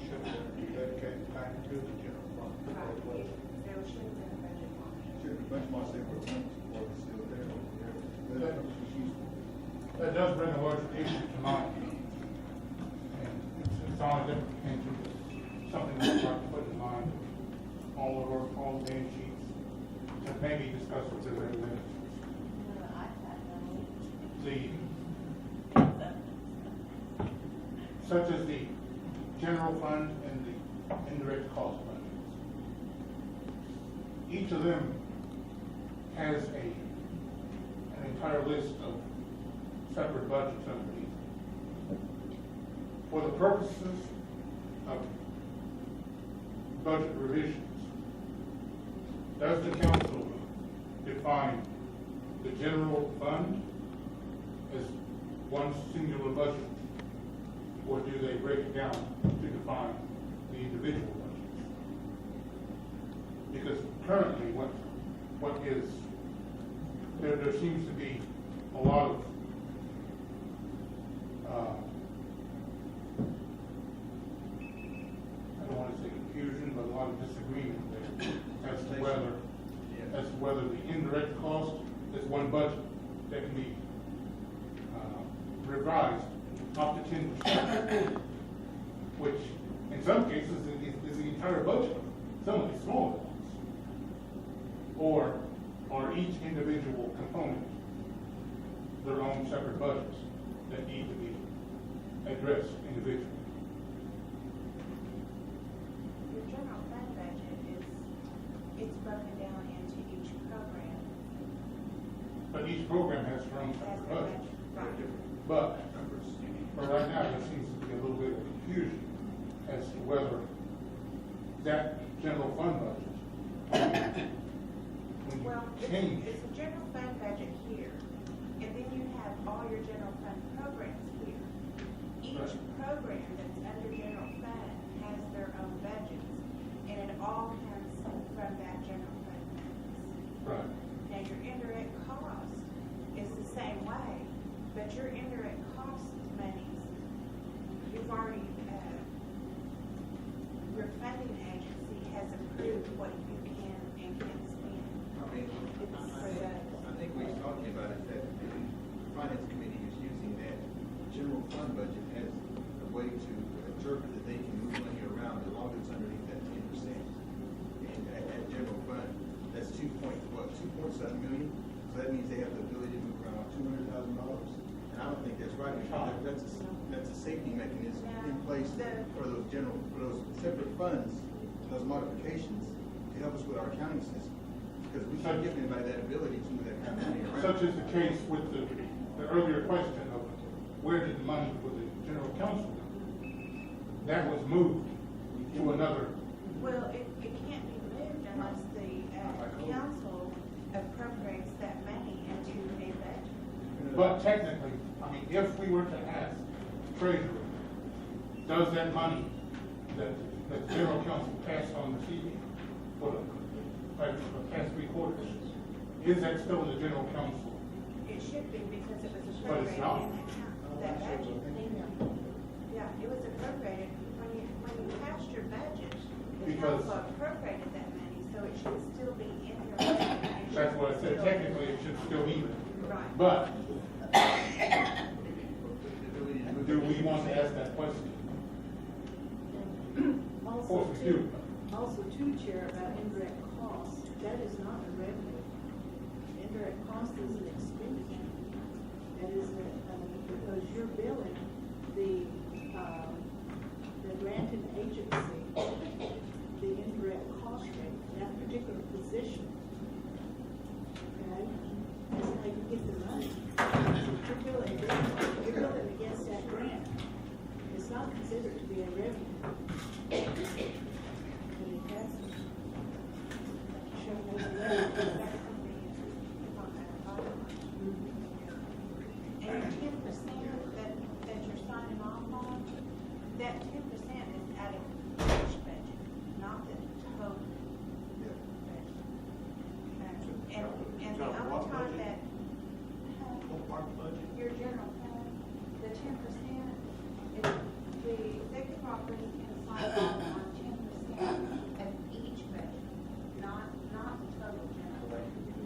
all the band sheets, and maybe discuss with the residents. Such as the general fund and the indirect cost budgets. Each of them has an entire list of separate budgets underneath. For the purposes of budget revisions, does the council define the general fund as one singular budget? Or do they break it down to define the individual budgets? Because currently what is, there seems to be a lot of I don't want to say confusion, but a lot of disagreement there as to whether the indirect cost is one budget that can be revised up to 10%, which in some cases is the entire budget, some of the smaller ones. Or are each individual component their own separate budgets that need to be addressed individually?
Your general fund budget it's broken down into each program.
But each program has their own separate budget.
Right.
But right now, there seems to be a little bit of confusion as to whether that general fund budget, when
Well,
you change,
it's a general fund budget here, and then you have all your general fund programs here. Each
Right.
program that's under general fund has their own budgets, and it all comes from that general fund funds.
right,
Now, your indirect cost is the same way, but your indirect cost monies, you've already, your funding agency has approved what you can and can't spend.
I think what he's talking about is that the finance committee is using that general fund budget as a way to interpret that they can move money around as long as it's underneath that 10%. And at general fund, that's 2.7 million. So that means they have the ability to move around $200,000. And I don't think that's right, because that's a safety mechanism in place for those separate funds, those modifications, to help us with our accounting system. Because we can't give anybody that ability to move that kind of money around.
such is the case with the earlier question of where did the money for the general council go? That was moved to another.
Well, it can't be moved unless the council appropriates that money into a budget.
But technically, I mean, if we were to ask Treasury, does that money that the general council passed on the CD for the past 3 quarters, is that still in the general council?
It should be, because it was
But it's
appropriated
not.
in that budget. Yeah, it was appropriated, when you passed your budget, the
Because-
council appropriated that money, so it should still be in your budget.
That's what I said, technically it should still be there.
Right.
But
The ability to move
do
that
we want to ask that question? Of
Also,
course we do.
Also, too, Chair, about indirect costs, that is not a revenue. Indirect cost is an expenditure. That is, because you're billing the granting agency, the indirect cost rate, that particular position. Okay? That's how you get the money. You're billing against that grant. It's not considered to be a revenue. When you pass it. Show me the revenue.
And your 10% that you're signing off on, that 10% is out of each budget, not the total budget. And the only time that, your general fund, the 10%, is the executive office can sign off on 10% of each budget, not the total general.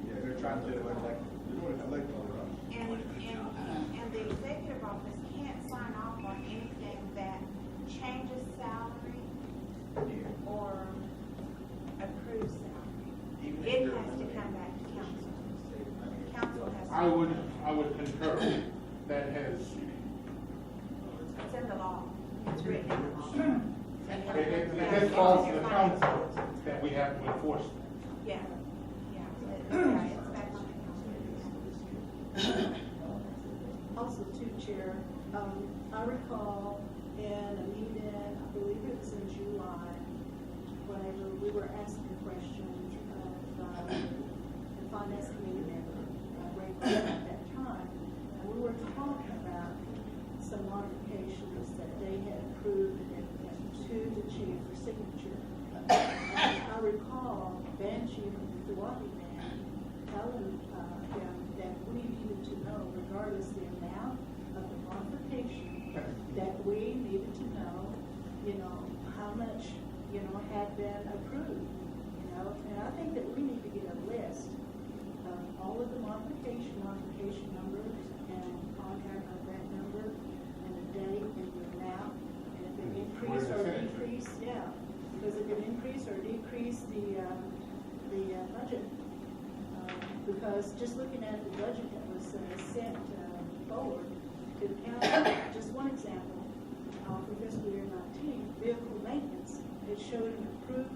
Yeah, they're trying to elect, they're doing it electoral.
And the executive office can't sign off on anything that changes salary or approves
I would concur. That has,
It's in the law. It's written in the law.
it falls to the council that we have to enforce it.
Yeah, yeah, it's back on the council.
Also too, Chair, I recall in a meeting, I believe it was in July, whenever we were asking questions of the finance committee member, Ray Brown at that time, and we were talking about some modifications that they had approved and to the chief for signature. And I recall Banshee from the Duwamish Band telling him that we needed to know, regardless the amount of the modification, that we needed to know, how much, had been approved, and I think that we need to get a list of all of the modification numbers and contract of that number and the date and the amount, and if it increased or decreased, does it increase or decrease the budget? Because just looking at the budget that was sent forward to the county, just one example, for fiscal year 19, vehicle maintenance, it showed an approved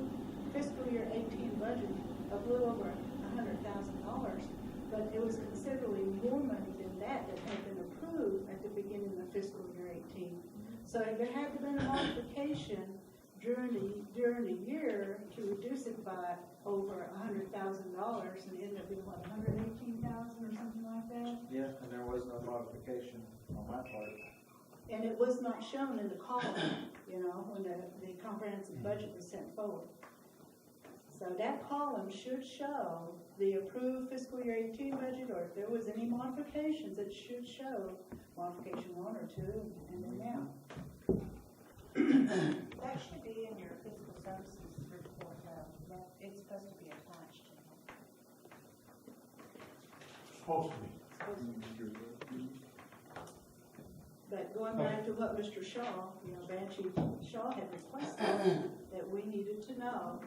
fiscal year 18 budget of a little over $100,000, but it was considerably more money than that had been approved at the beginning of fiscal year 18. So there had to be a modification during the year to reduce it by over $100,000, and it ended up being what, $118,000 or something like that.
Yeah, and there was no modification on my part.
And it was not shown in the column, when the comprehensive budget was sent forward. So that column should show the approved fiscal year 18 budget, or if there was any modifications, it should show modification 1 or 2 and the amount.
That should be in your fiscal services report, though. It's supposed to be attached to it.
Supposed to be.
But going back to what Mr. Shaw, Banshee Shaw had requested, that we needed to know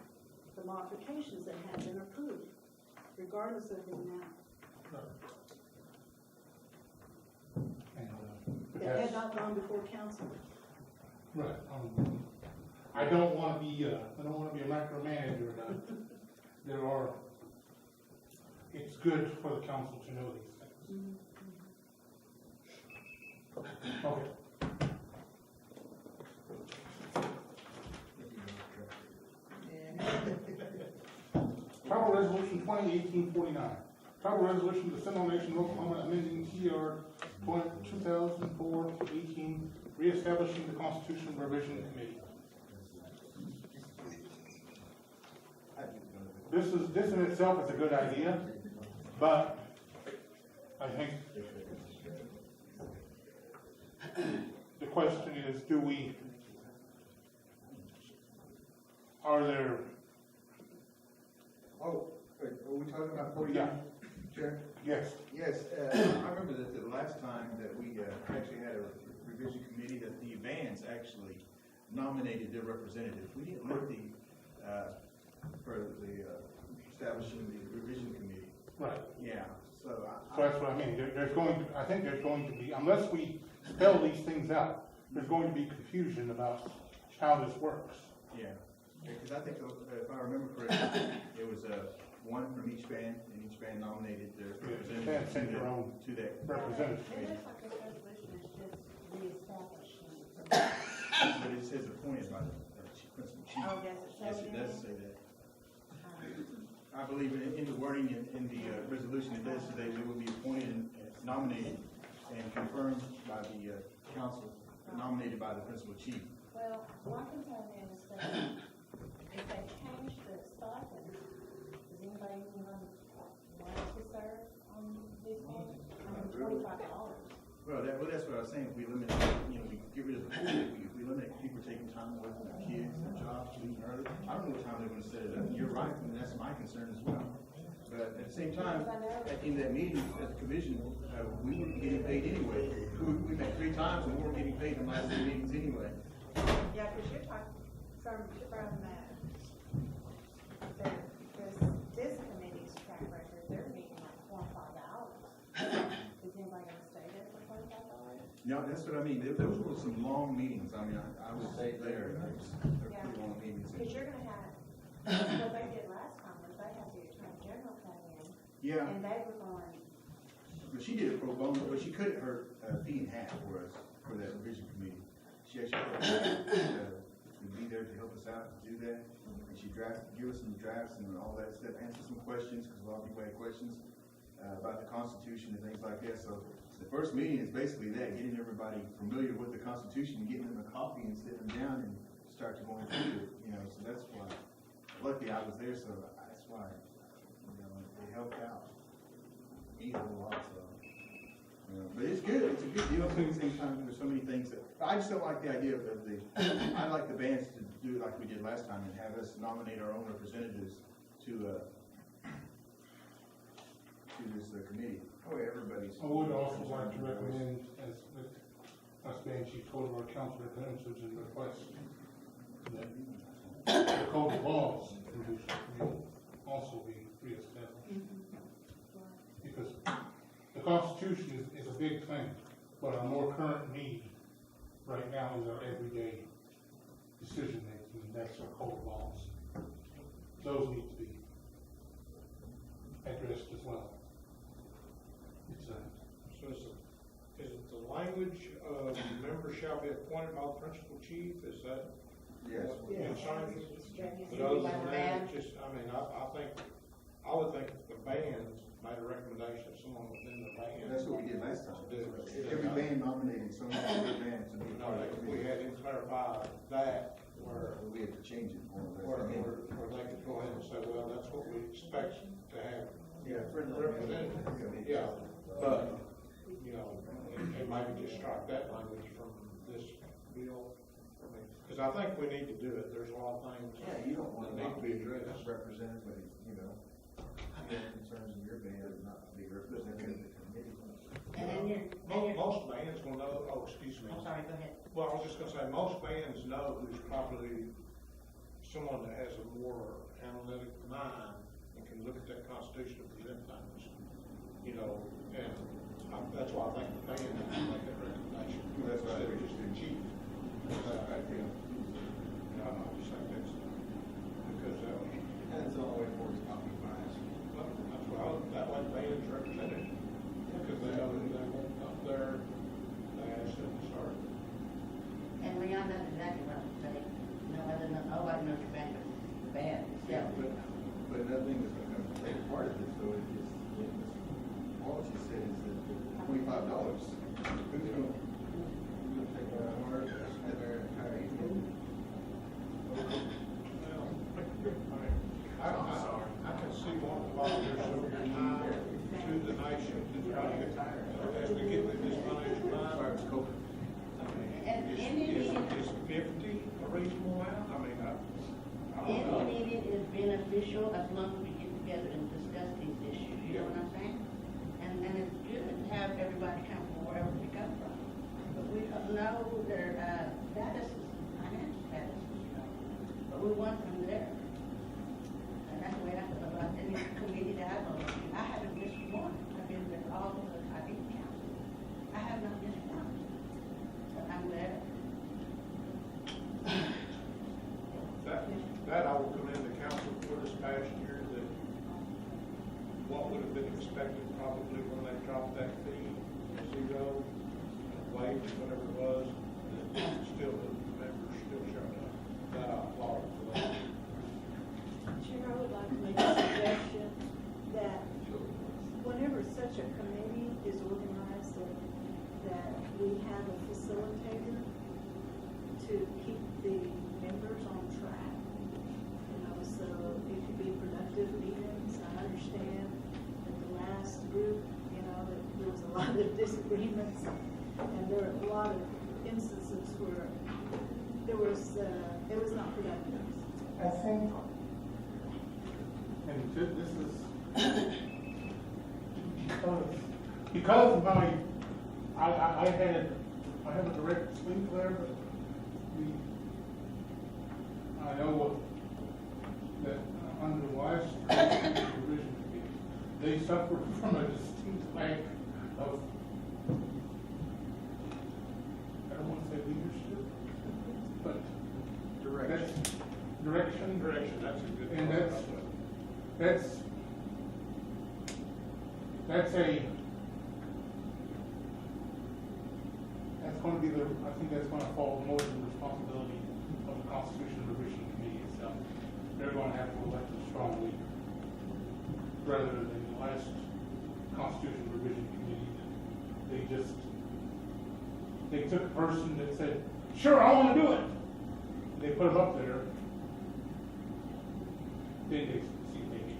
the modifications that had been approved, regardless of the amount. That had not gone before council.
Right. I don't want to be a micromanager. It's good for the council to know these things. Okay. Tribal Resolution 2018-49. Tribal Resolution to the Seminole Nation, Oklahoma, amending TR 2004-18, reestablishing the Constitution Revision Committee. This in itself is a good idea, but I think the question is, are there?
Oh, wait, are we talking about 40?
Yeah.
Chair?
Yes.
Yes, I remember that the last time that we actually had a revision committee, that the bands actually nominated their representative. We didn't let for the establishing the revision committee.
Right.
Yeah. So
that's what I mean. I think there's going to be, unless we spell these things out, there's going to be confusion about how this works.
Yeah. Because I think, if I remember correctly, it was one from each band, and each band nominated their representative
Send your own
to that
representative.
It looks like this resolution is just reestablishing.
But it says appointed by the principal chief.
Oh, does it say
Yes, it
that?
does say that. I believe in the wording in the resolution, it does say they will be appointed and nominated and confirmed by the council, nominated by the principal chief.
Well, my concern is that if they change the stipend, does anybody even want to serve on this one? $25.
Well, that's what I was saying. If we limit, we get rid of the pool. We limit people taking time away from their kids, their jobs, leaving early. I don't know what time they're going to set it up. You're right, and that's my concern as well. But at the same time, in that meeting at the commission, we weren't getting paid anyway. We met 3 times and we weren't getting paid in the last 2 meetings anyway.
Yeah, because you're talking from this committee's track record, they're meeting like 4 or 5 hours.
No, that's what I mean, those were some long meetings, I mean, I was there, and they're pretty long meetings.
Because you're gonna have, what they did last time was they had the attorney general come in.
Yeah.
And they were going,
But she did it pro bono, but she cut her fee in half for us, for that revision committee. She actually would be there to help us out to do that. And she give us some drafts and all that stuff, answer some questions, because a lot of people had questions about the Constitution and things like that. So the first meeting is basically that, getting everybody familiar with the Constitution, and getting them a copy and sitting them down and start to go through it, so that's why. Luckily I was there, so that's why, they helped out me a whole lot, so. But it's good, it's a good deal. At the same time, there's so many things that, I just don't like the idea of I'd like the bands to do it like we did last time and have us nominate our own representatives to this committee. Oh, everybody's.
I would also like to recommend, as with us being chief code of our council representatives, and request that the code of laws will also be reestablished. Because the Constitution is a big thing, but our more current need right now is our everyday decision making, and that's our code of laws. Those need to be addressed as well. It's
So is it the language of members shall be appointed by the principal chief, is that?
Yes.
what the inside is?
Yes.
But other than that, just, I would think if the bands made a recommendation of someone within the band.
That's what we did last time.
To do it.
Every band nominated someone from their band to be.
No, we had him clarify that, where
We had to change it.
where they could go ahead and say, well, that's what we expect to have.
Yeah,
Represented. Yeah, but, and maybe just strike that language from this bill. Because I think we need to do it, there's a lot of things
Yeah, you don't want
that
to
need to be addressed.
represent, but your concerns in your band are not be represented in the committee.
And then
Most bands will know, excuse me.
I'm sorry, go ahead.
Well, I was just gonna say, most bands know who's probably someone that has a more analytic mind and can look at that Constitution and present things, and that's why I think the band needs to make that recommendation.
That's right.
Instead of just the chief. I just think that's, because,
That's the only way for it to compromise.
that's why, that way the band's represented, because they know who they want up there, they ask them to start.
And Leon, that's exactly what I'm saying. Nobody knows your band, the band
Yeah,
itself.
but another thing that's going to take part of this, though, is, all she said is that $25. Who's going to take our word and their entire evening?
I can see one volunteer over your time to the nation, as we get with this financial line.
Sorry, it's COVID.
Is 50 a reasonable amount? I mean, I don't know.
Any meeting is beneficial as long as we get together and discuss these issues, you know what I'm saying? And it's good to have everybody come from wherever they come from. But we don't know their statuses, financial statuses, but we want them there. And that's the way I feel about any committee that I go to. I haven't missed one. I've been with all of the IB council. I have not missed one. But I'm there.
That I will commend the council for this past year, that what would have been expected probably when they dropped that fee to $0, waived whatever it was, that still the members still showed up. That I applaud for that.
Chair, I would like to make a suggestion that whenever such a committee is organized, that we have a facilitator to keep the members on track. So it could be productive meetings. I understand that the last group, that there was a lot of disagreements, and there were a lot of instances where it was not productive.
I think, and this is because I have a direct link there, but I know what that under last revision, they suffered from a distinct lack of that's going to be I think that's going to fall more to the responsibility of the Constitution Revision Committee itself. They're going to have to elect a strong leader, rather than the last Constitution Revision Committee. They took a person that said, "Sure, I want to do it." They put him up there. Then they see if they can.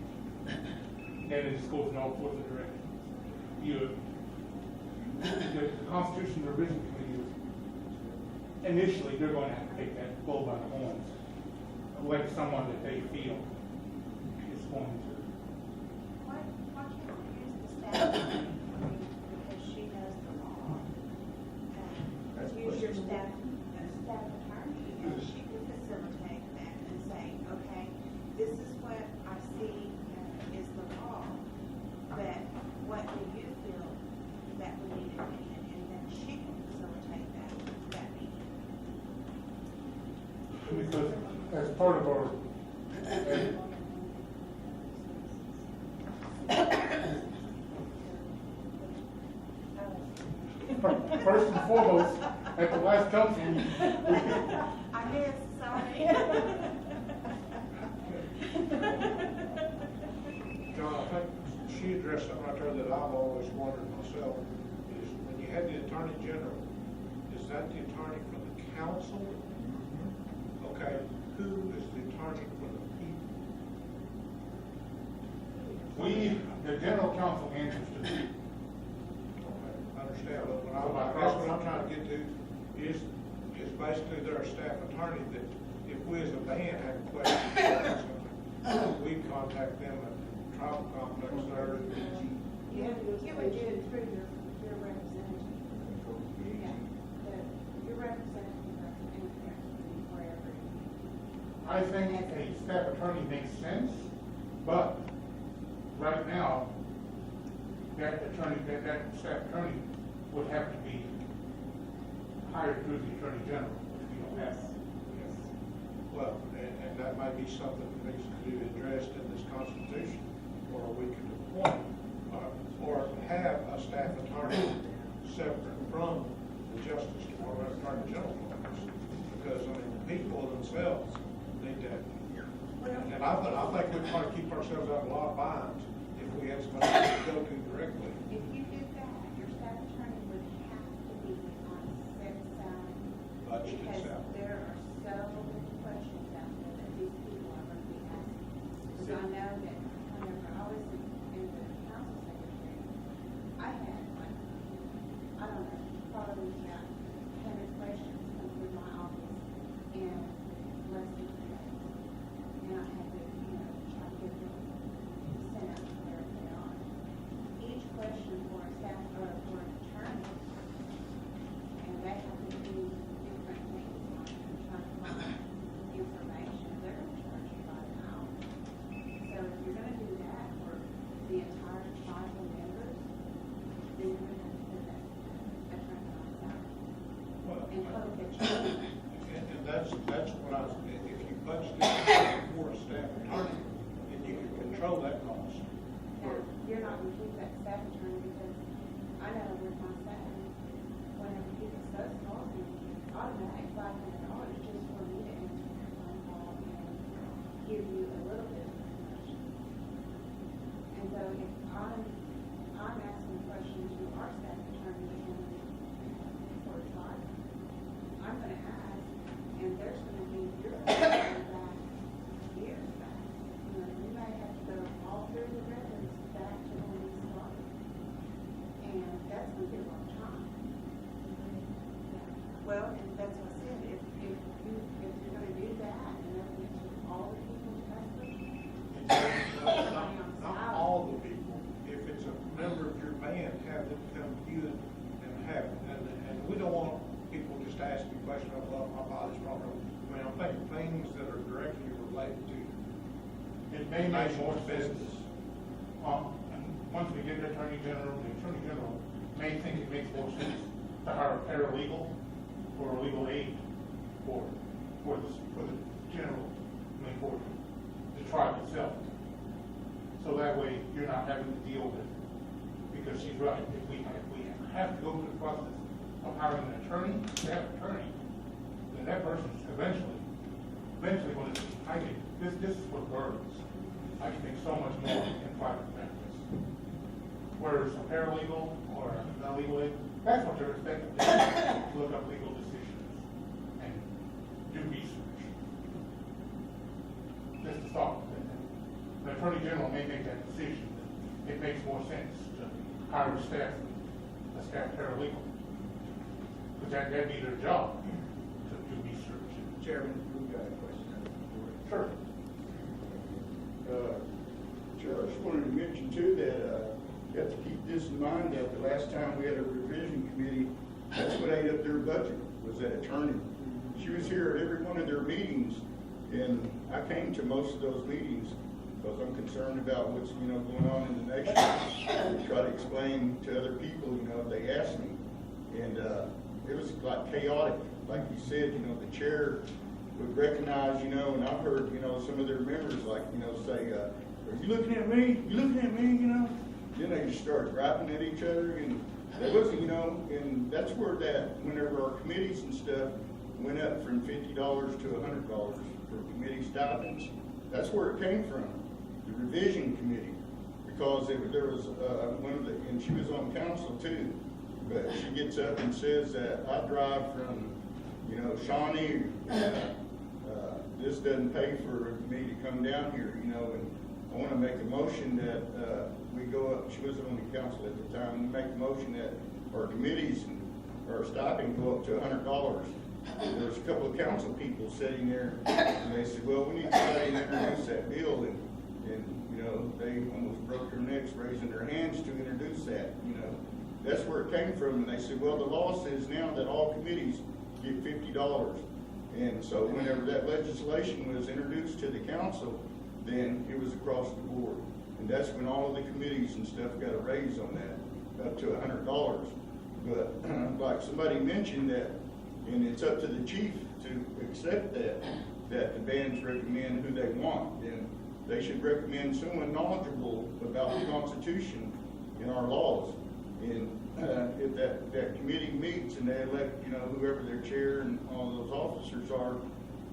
And it just goes in all sorts of directions. The Constitution Revision Committee was, initially, they're going to have to take that bull by the horns, elect someone that they feel is going to.
Why can't we use the staff attorney because she knows the law? Use your staff attorney, and she can facilitate that and say, okay, this is what I see is the law, but what do you feel that we need to be in? And then she can facilitate that meeting.
Because as part of our, first and foremost, at the last council,
I missed, sorry.
John, I think she addressed something right there that I've always wondered myself, is when you had the Attorney General, is that the attorney for the council? Okay, who is the attorney for the people?
the general counsel answers to the
Okay, I understand, but what I'm trying to get to is basically their staff attorney that if we as a band have a question, we contact them at the tribal complex there.
You would do it through your representative. Yeah, your representative wherever.
I think a staff attorney makes sense, but right now, that staff attorney would have to be hired through the Attorney General, which we don't have.
Well, and that might be something that needs to be addressed in this Constitution, or we could appoint, or have a staff attorney separate from the Justice or Attorney General's office. Because, I mean, the people themselves need that. And I think we'd try to keep ourselves out of a lot of binds if we had somebody to go to directly.
If you did that, your staff attorney would have to be on set salary.
Budgeted
Because
salary.
there are so many questions out there that these people are going to be asking. Because I know that whenever I was in the council secretary, I had like, I don't know, probably about 100 questions come through my office in less than 2 days. And I had to, try to get them sent out to where they are. Each question for a staff or for an attorney, and they have to do different things, like trying to find information, they're going to charge you by the hour. So if you're going to do that for the entire tribal members, then you're going to have to put that attorney on salary.
Well,
And hope that you.
and that's what I was, if you budgeted for a staff attorney, then you can control that cost.
Now, you're not going to keep that staff attorney because I know with my staff, whenever people does call me, automatic $500 just for me to answer your phone call and give you a little bit of information. And so if I'm asking questions to our staff attorney for a trial, I'm going to ask, and there's going to be your back years back. You may have to go all through the records back to when we started. And that's going to be a long time.
Well, and that's what I said, if you're gonna do that, and then to all the people to ask them.
Not all the people. If it's a member of your band, have them come to you and we don't want people just asking questions about, well, my body's problem. I mean, I'm thinking things that are directly related to
It may make more
business.
sense. And once we get the Attorney General may think it makes more sense to hire a paralegal or a legal aid for the general, for the tribe itself. So that way, you're not having to deal with it. Because she's right, if we have to go through the process of hiring an attorney, staff attorney, then that person's eventually going to, this is what burdens. I can make so much more in private practice. Whereas a paralegal or a legal aid, that's what they're expected to do, look up legal decisions and do research. Just to stop. The Attorney General may make that decision. It makes more sense to hire a staff paralegal. Because that'd be their job, to do research.
Chairman, we've got a question.
Sure.
Chair, I just wanted to mention too that, you have to keep this in mind that the last time we had a revision committee, that's what ate up their budget, was that attorney. She was here at every one of their meetings, and I came to most of those meetings because I'm concerned about what's, going on in the nation. I try to explain to other people, if they ask me. And, it was like chaotic. Like you said, the chair would recognize, and I've heard, some of their members say, are you looking at me? You looking at me, Then they just start rapping at each other, and it wasn't, and that's where whenever our committees and stuff went up from $50 to $100 for committee stipends, that's where it came from, the revision committee, because there was and she was on council too, but she gets up and says that I drive from, Shawnee, this doesn't pay for me to come down here, and I want to make a motion that we go up, she wasn't on the council at the time, we make a motion that our committees and our stipend go up to $100. There was a couple of council people sitting there, and they said, well, we need somebody to introduce that bill, and they almost broke their necks raising their hands to introduce that, That's where it came from, and they said, well, the law says now that all committees get $50. And so whenever that legislation was introduced to the council, then it was across the board. And that's when all of the committees and stuff got a raise on that, up to $100. But like somebody mentioned that, and it's up to the chief to accept that the bands recommend who they want. Then they should recommend someone knowledgeable about the Constitution and our laws. And if that committee meets and they elect, whoever their chair and all those officers are,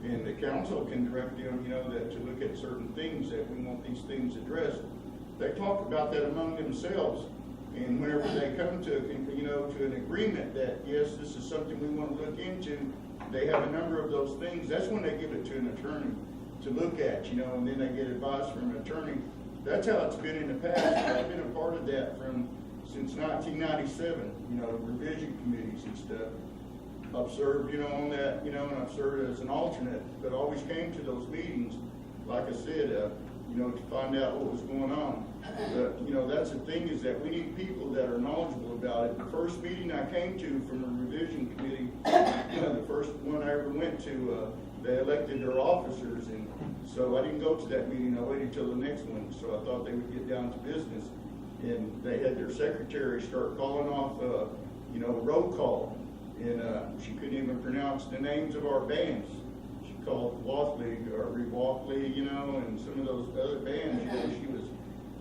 and the council can direct them, that to look at certain things that we want these things addressed. They talk about that among themselves, and whenever they come to, to an agreement that yes, this is something we want to look into, they have a number of those things. That's when they give it to an attorney to look at, and then they get advice from an attorney. That's how it's been in the past. I've been a part of that since 1997. Revision committees and stuff. I've served, on that, and I've served as an alternate, but always came to those meetings, like I said, to find out what was going on. But, that's the thing, is that we need people that are knowledgeable about it. The first meeting I came to from a revision committee, the first one I ever went to, they elected their officers, and so I didn't go to that meeting. I waited till the next one, so I thought they would get down to business. And they had their secretary start calling off, roll call. And she couldn't even pronounce the names of our bands. She called Walkley or Walkley, and some of those other bands.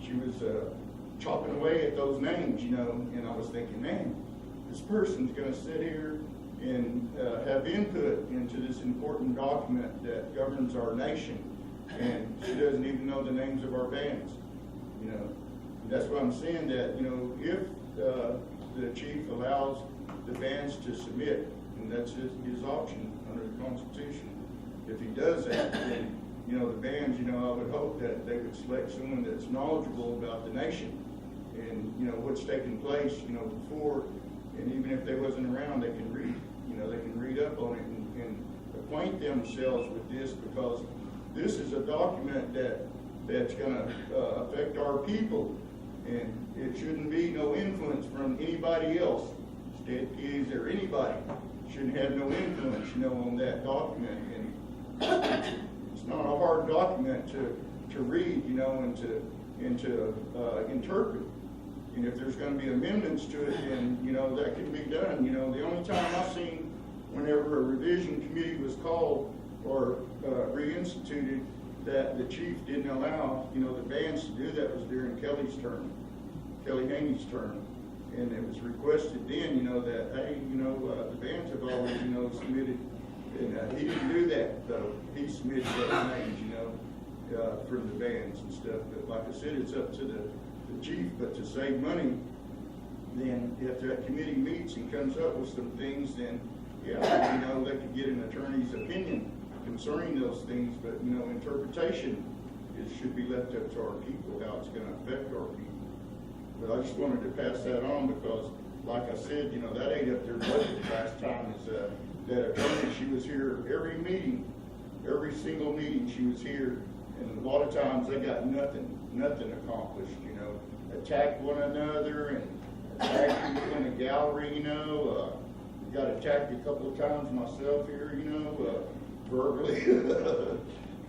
She was chopping away at those names, And I was thinking, man, this person's going to sit here and have input into this important document that governs our nation, and she doesn't even know the names of our bands, That's what I'm saying, that if the chief allows the bands to submit, and that's his option under the Constitution. If he does that, then, the bands, I would hope that they would select someone that's knowledgeable about the nation and, what's taking place, before, and even if they wasn't around, they can read, they can read up on it and acquaint themselves with this, because this is a document that's going to affect our people, and it shouldn't be no influence from anybody else. State PAs or anybody shouldn't have no influence, on that document. And it's not a hard document to read, and to interpret. And if there's going to be amendments to it, then that can be done. The only time I've seen whenever a revision committee was called or reinstituted, that the chief didn't allow, you know, the bands to do that was during Kelly Haney's term. And it was requested then, you know, that, hey, you know, the bands have always, you know, submitted, and he didn't do that, though. He submitted those names, you know, for the bands and stuff. But like I said, it's up to the chief, but to save money, then if that committee meets and comes up with some things, then, yeah, you know, they could get an attorney's opinion concerning those things, but, you know, interpretation, it should be left up to our people, how it's gonna affect our people. But I just wanted to pass that on because, like I said, you know, that ate up their budget last time. Is that attorney, she was here every meeting, every single meeting she was here, and a lot of times they got nothing accomplished, you know. Attacked one another and attacked people in the gallery, you know. Got attacked a couple of times myself here, you know, verbally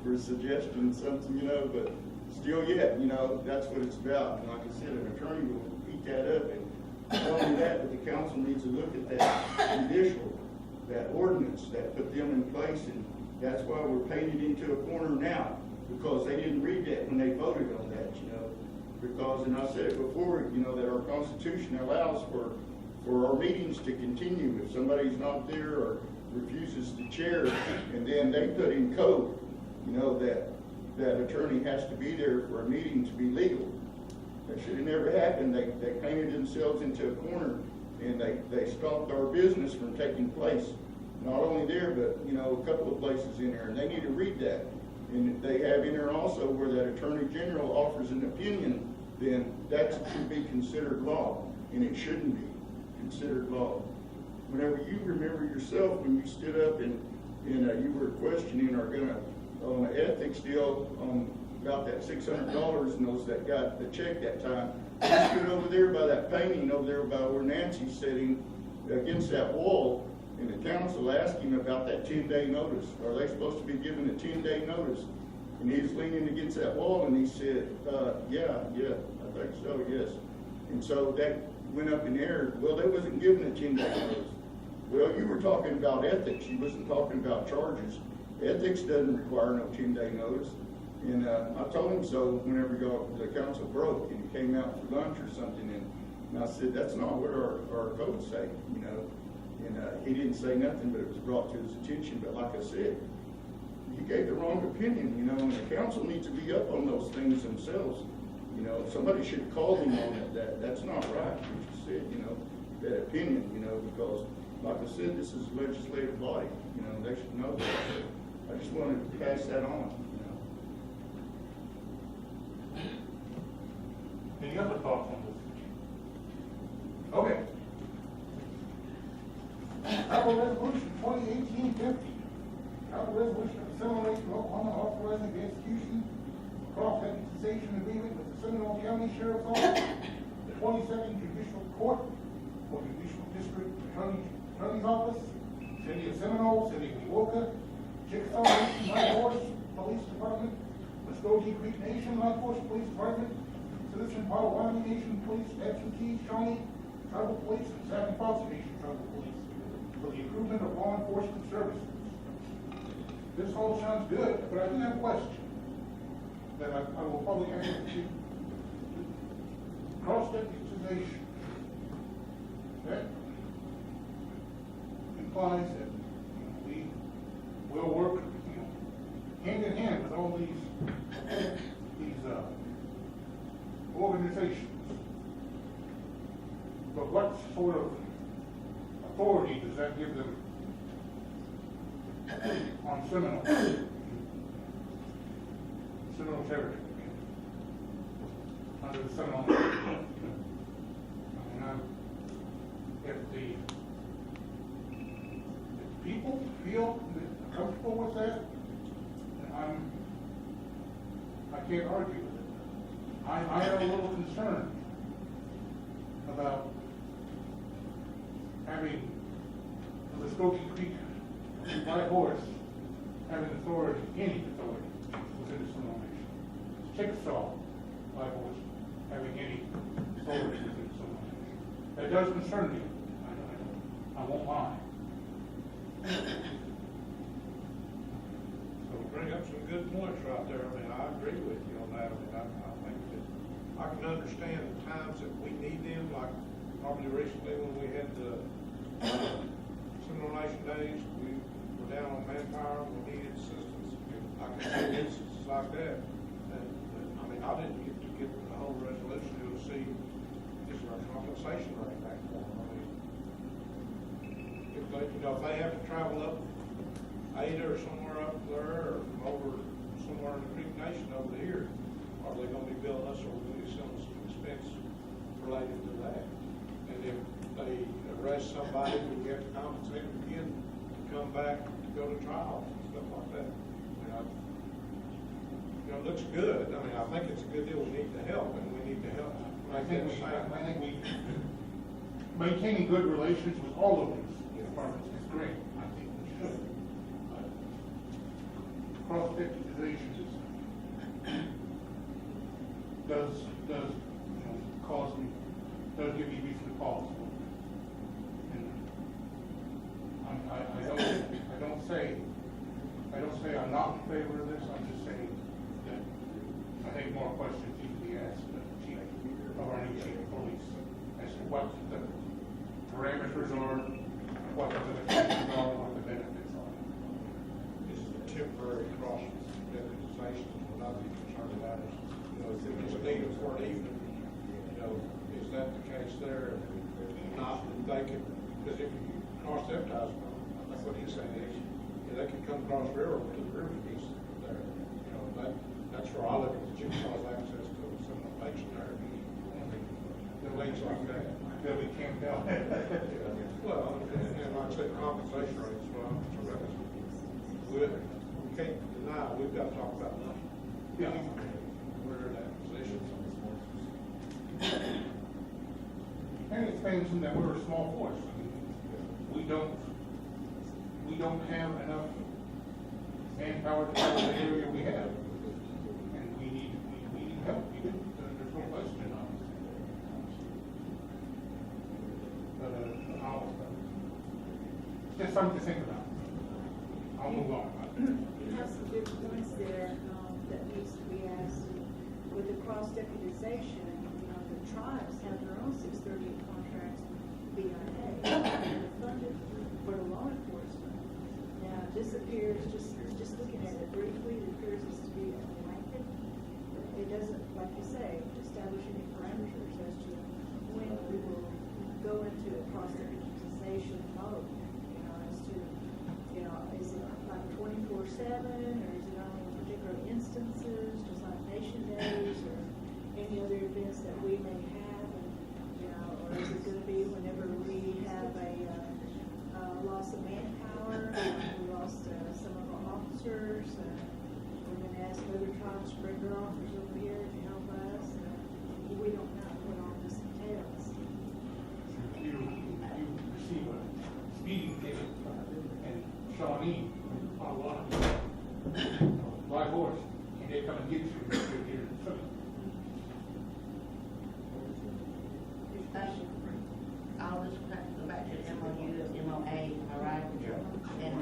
for suggesting something, you know, but still yet, you know, that's what it's about. And like I said, an attorney will beat that up, and not only that, but the council needs to look at that judicial, that ordinance that put them in place, and that's why we're painted into a corner now, because they didn't read that when they voted on that, you know. Because, and I said it before, you know, that our Constitution allows for our meetings to continue. If somebody's not there or refuses to chair, and then they put in code, you know, that attorney has to be there for a meeting to be legal. That should have never happened. They painted themselves into a corner, and they stopped our business from taking place. Not only there, but, you know, a couple of places in there, and they need to read that. And they have in there also where that Attorney General offers an opinion, then that should be considered law, and it shouldn't be considered law. Whenever you remember yourself when you stood up and you were questioning or on an ethics deal about that $600 and those that got the check that time, you stood over there by that painting over there by where Nancy's sitting against that wall, and the council asked him about that 10-day notice. Are they supposed to be given a 10-day notice? And he was leaning against that wall, and he said, yeah, I think so, yes. And so that went up in the air. Well, they wasn't given a 10-day notice. Well, you were talking about ethics. You wasn't talking about charges. Ethics doesn't require no 10-day notice. And I told him so whenever the council broke and he came out for lunch or something. And I said, that's not what our codes say, you know. And he didn't say nothing, but it was brought to his attention. But like I said, he gave the wrong opinion, you know, and the council needs to be up on those things themselves. You know, somebody should call him on it. That's not right, what you said, you know, that opinion, you know, because like I said, this is a legislative body, you know, they should know that. I just wanted to pass that on, you know.
Any other thoughts on this?
Okay. House Resolution 2018-50. House Resolution of the Seminole, Oklahoma, authorizing the execution of cross-annexation agreement with the Seminole County Sheriff's Office, the 27th Judicial Court for Judicial District Attorney's Office, City of Seminole, City of Wewoka, Chickasaw Nation Light Horse Police Department, Muskogee Creek Nation Light Horse Police Department, Citizen Potawatomi Nation Police, Absentee Shawnee Tribal Police, and Savvy Fox Nation Tribal Police for the improvement of law enforcement services. This all sounds good, but I do have a question that I will probably answer to. Cross-deputization. That implies that we will work hand in hand with all these organizations. But what sort of authority does that give them on Seminole territory, under the Seminole? If the people feel comfortable with that, then I can't argue with it. I am a little concerned about having the Muskogee Creek Light Horse having authority, any authority within the Seminole Nation. Chickasaw Light Horse having any authority within the Seminole Nation. That does concern me. I won't lie. So bring it up. make some good points right there. I mean, I agree with you on that. I mean, I think that, I can understand the times that we need them, like probably recently when we had the Seminole Nation Days, we were down on manpower, we needed assistance. I can see instances like that. And, I mean, I didn't get the whole resolution to see just our compensation rate back for them. I mean, if they, you know, if they have to travel up Ada or somewhere up there, or from over somewhere in the Creek Nation over here, are they gonna be billing us, or will we be some expense related to that? And if they arrest somebody, do we have to compensate them again to come back to go to trial and stuff like that? You know, it looks good. I mean, I think it's a good deal. We need to help, and we need to help.
I think we maintaining good relations with all of these departments is great. I think we should. Cross-deputization does cause me, does give me reason to pause. And I don't say I'm not in favor of this. I'm just saying that I think more questions need to be asked of the chief of our new chief of police as to what the parameters are, what the limitations are, what the benefits are.
This is a temporary cross-deputization. What I'd be concerned about is, you know, if it's needed for an evening, you know, is that the case there? If not, they can, because if you cross-deputize them, that's what he's saying is, they can come across the railroad to the river piece there. You know, that's where I look at the Chickasaw access to some of the lakes there. The lakes like that.
That we can't tell.
Well, and like I said, compensation rates, well, we can't deny, we've got to talk about money.
Yeah.
We're in that position.
And it's mentioned that we're a small force. I mean, we don't have enough manpower to cover the area we have. And we need help. There's no question on it. Just something to think about. I'll move on.
You have some good points there, that needs to be asked. With the cross-deputization, the tribes have their own 638 contracts with BIA. They're funded for the law enforcement. Now, this appears, just looking at it briefly, it appears as to be a blanket. It doesn't, like you say, establish any parameters as to when we will go into a cross-deputization mode. As to, is it like 24/7, or is it only in particular instances, just like Nation Days, or any other events that we may have, and, or is it going to be whenever we have a loss of manpower, we lost some of our officers, we're going to ask other tribes to bring their officers over here to help us, we don't know what all this entails.
You receive a speeding ticket and Shawnee on a live horse, and they come and get you and you're here.
I'll just go back to the MOU, MOA, all right? And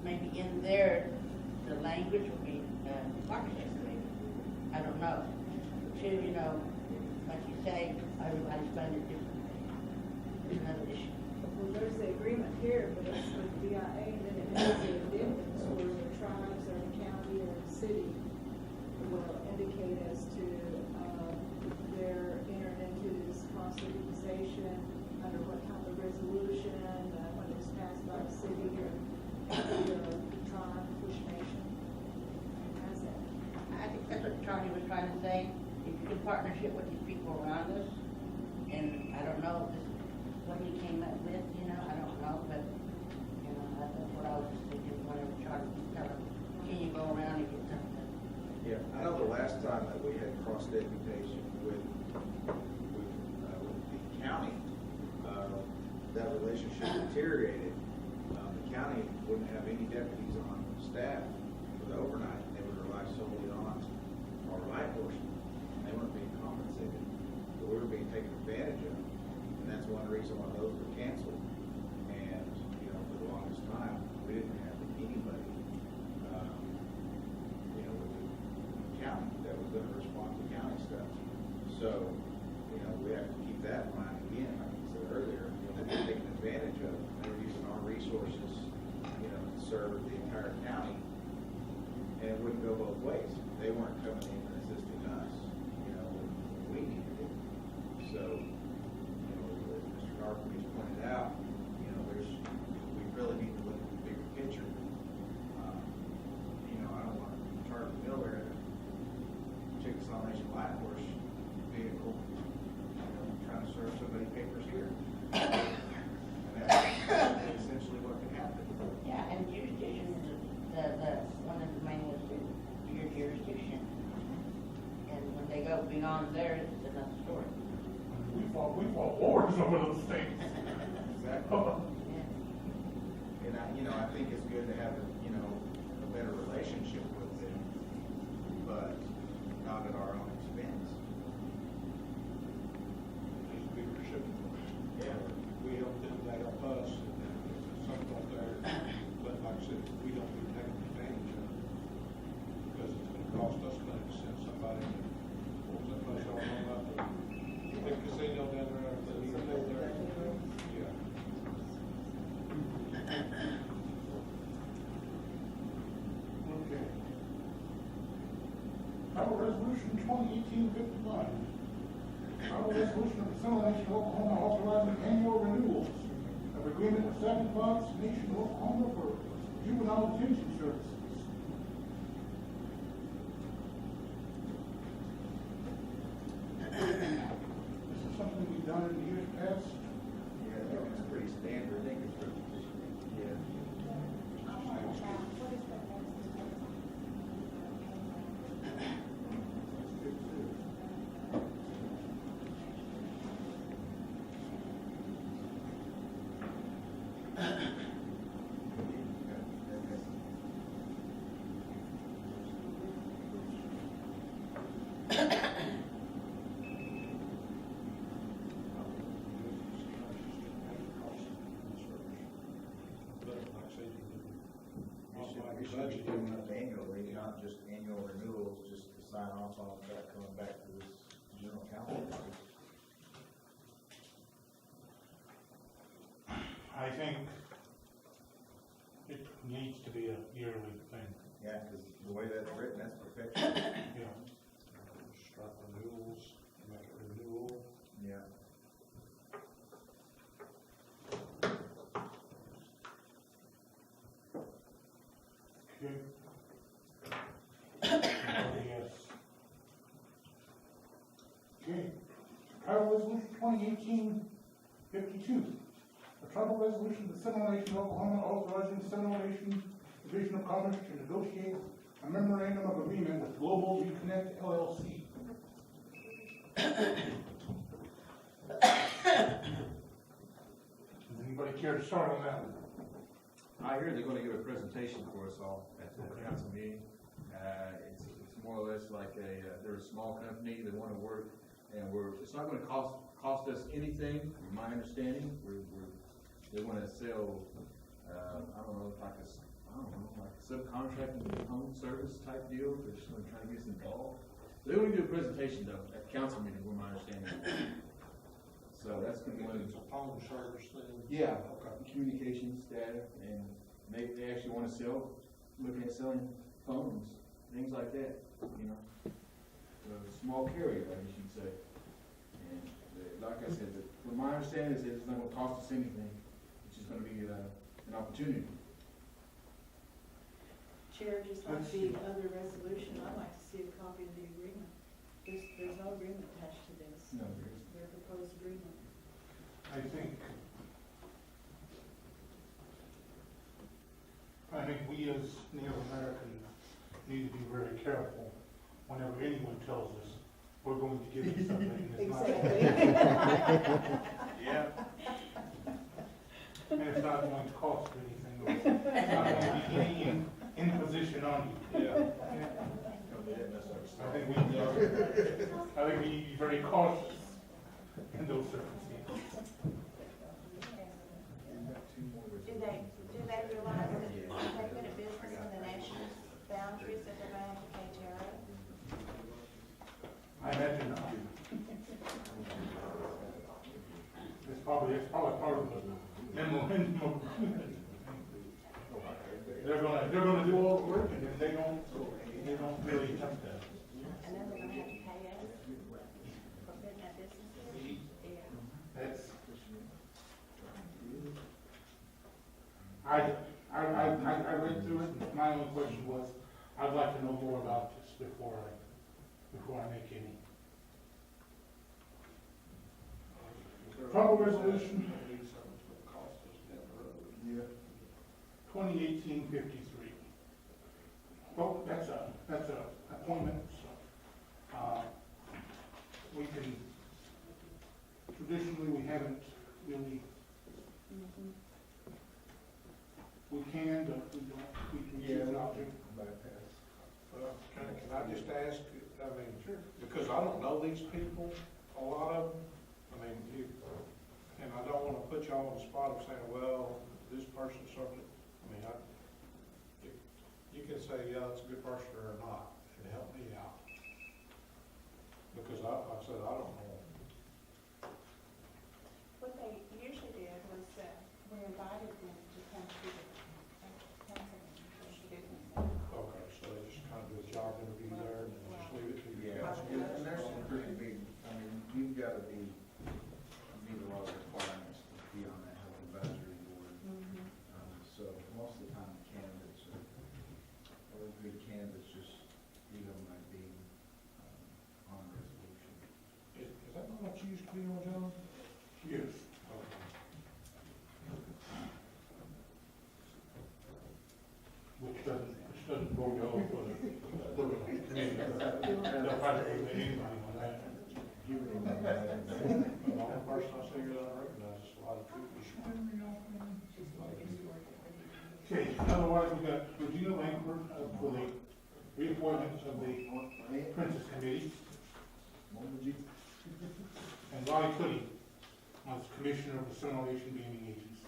maybe in there, the language will be partnership. I don't know. Too, like you say, everybody's funded differently. It's another issue.
Well, there's the agreement here, but it's with BIA, and then it has the addendums where the tribes or the county or the city will indicate as to their entered into this cross-deputization under what type of resolution, when it was passed by the city or the tribe, which nation. How's that?
I think that's what Charlie was trying to say. If you can partnership with these people around us, and I don't know if this is what he came up with, I don't know, but, that's what I was just thinking whenever Charlie was telling, can you go around and get something?
Yeah, I know the last time that we had cross-deputation with the county, that relationship deteriorated. The county wouldn't have any deputies on staff for the overnight. They would rely solely on our light horsemen, and they weren't being compensated. So we were being taken advantage of, and that's one reason why those were canceled. And, for the longest time, we didn't have anybody So, you know, we have to keep that in mind again, like I said earlier, you know, they're taking advantage of, they're using our resources, you know, to serve the entire county. And it wouldn't go both ways. They weren't coming in and assisting us, you know, when we needed it. So, you know, as Mr. Garfield pointed out, you know, we really need to look at the bigger picture. You know, I don't want to charge a miller in a chicken salvation light horse vehicle, you know, trying to serve somebody papers here. And that's essentially what can happen.
Yeah, and jurisdiction is the one of the main ones to your jurisdiction. And when they go beyond there, it's another story.
We fought wars over those things.
Exactly. And you know, I think it's good to have a better relationship with them, but not at our own expense.
These bigger shipping.
Yeah.
We help them, they help us, and then there's something out there, but like I said, we don't need to take advantage of it. Because it's gonna cost us money to send somebody, what was that place all about the big casino down there, the live there? Yeah.
Okay. Federal Resolution 2018-51. Federal Resolution of the Seminole Nation of Oklahoma authorizing annual renewals of agreement with Seven Funds Nation of Oklahoma for juvenile detention services. This is something we've done in years past.
Yeah, I think it's pretty standard. I think it's pretty, yeah.
But like I said,
We should be doing it annually, not just annual renewals, just to sign off on that coming back to this general council.
I think it needs to be a yearly thing.
Yeah, because the way that's written, that's perfection.
Yeah.
strike renewals, make it renewal.
Yeah.
Okay. Yes. Okay. Tribal Resolution 2018-52. A tribal resolution of the Seminole Nation of Oklahoma authorizing the Seminole Nation Division of Commerce to negotiate a memorandum of agreement with Global Reconnect LLC. Does anybody care to start on that one?
I hear they're gonna give a presentation for us all at the council meeting. It's more or less like they're a small company, they wanna work, and it's not gonna cost us anything, from my understanding. They wanna sell, I don't know, like a subcontracting home service type deal. They're just gonna try to get us involved. They only do a presentation though, at council meeting, from my understanding. So that's gonna be one of
It's a phone service thing.
yeah, communications data, and they actually want to look at selling phones, things like that, you know. A small carrier, I guess you'd say. And like I said, from my understanding is that it's not going to cost us anything. It's just going to be an opportunity.
Chair, just like the other resolution, I'd like to see a copy of the agreement. There's no agreement attached to this.
No, there isn't.
Their proposed agreement.
I think we as Native Americans need to be very careful whenever anyone tells us we're going to give you something and it's not.
Yeah.
And it's not going to cost you anything, or it's not going to be any imposition on you.
Yeah.
I think we need to be very cautious in those circumstances.
Do they realize that they put a business in the nation's boundaries that they're going to pay tariff?
I imagine not. They're gonna do all the work, and if they don't really touch that.
And then they're gonna have to pay us for putting that business in? Yeah.
That's, I read through it, and my only question was, I'd like to know more about this before I make any. Trouble resolution, 2018-53. Well, that's a appointment, so, we can, traditionally, we haven't really, we can, but we don't, we can choose not to.
Bypass.
Well, can I just ask, I mean, because I don't know these people, a lot of them, I mean, and I don't wanna put y'all on the spot of saying, well, this person's something, I mean, you can say, yeah, that's a good person or not, and help me out. Because like I said, I don't know.
What they usually did was, we invited them to come to the council business.
Okay, so they just kind of do a job interview there and then just leave it to you.
Yeah, and there's some pretty big, I mean, you've gotta meet a lot of requirements to be on that health advisory board. So most of the time, the candidates are good candidates, just, you know, might be, on a resolution.
Is that not what you used to be on, John?
Yes. Which doesn't bode well for the community. They'll probably put anybody on that.
The only person I see that I recognize is a lot of people.
Okay, otherwise we got Regina Langford for the reappointment of the Princess Committee. And Lonnie Cuddy as Commissioner of the Seminole Nation Gaming Agency.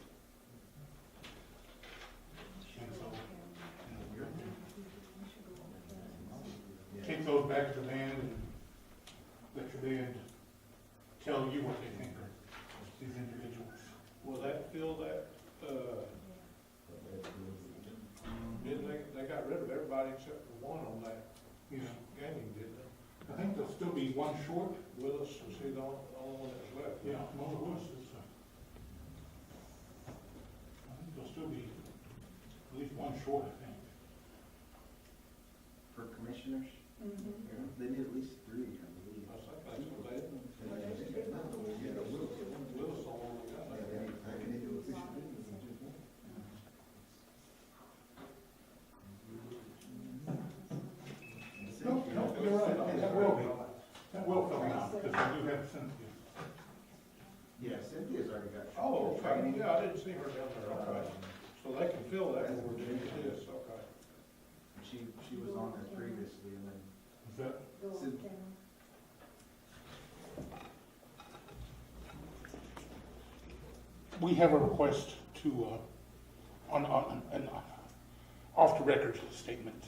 And so, take those back to the band and let your band tell you what they think of these individuals.
Will that fill that, didn't they got rid of everybody except for one on that
You know,
gaming, didn't they?
I think there'll still be one short.
Willis, was he the only one that was left?
Yeah, Mona Lewis is, I think there'll still be at least one short, I think.
For commissioners, they need at least 3, I believe.
I think that's what they,
Yeah,
Willis the only one that got there.
No, you're right, that will come out, because we do have Cynthia.
Yeah, Cynthia's already got.
Oh, okay, yeah, I didn't see her down there, okay. So they can fill that when we're doing this, okay.
She was on there previously, and then
Is that,
Cynthia.
we have a request to, on an off-the-record statement.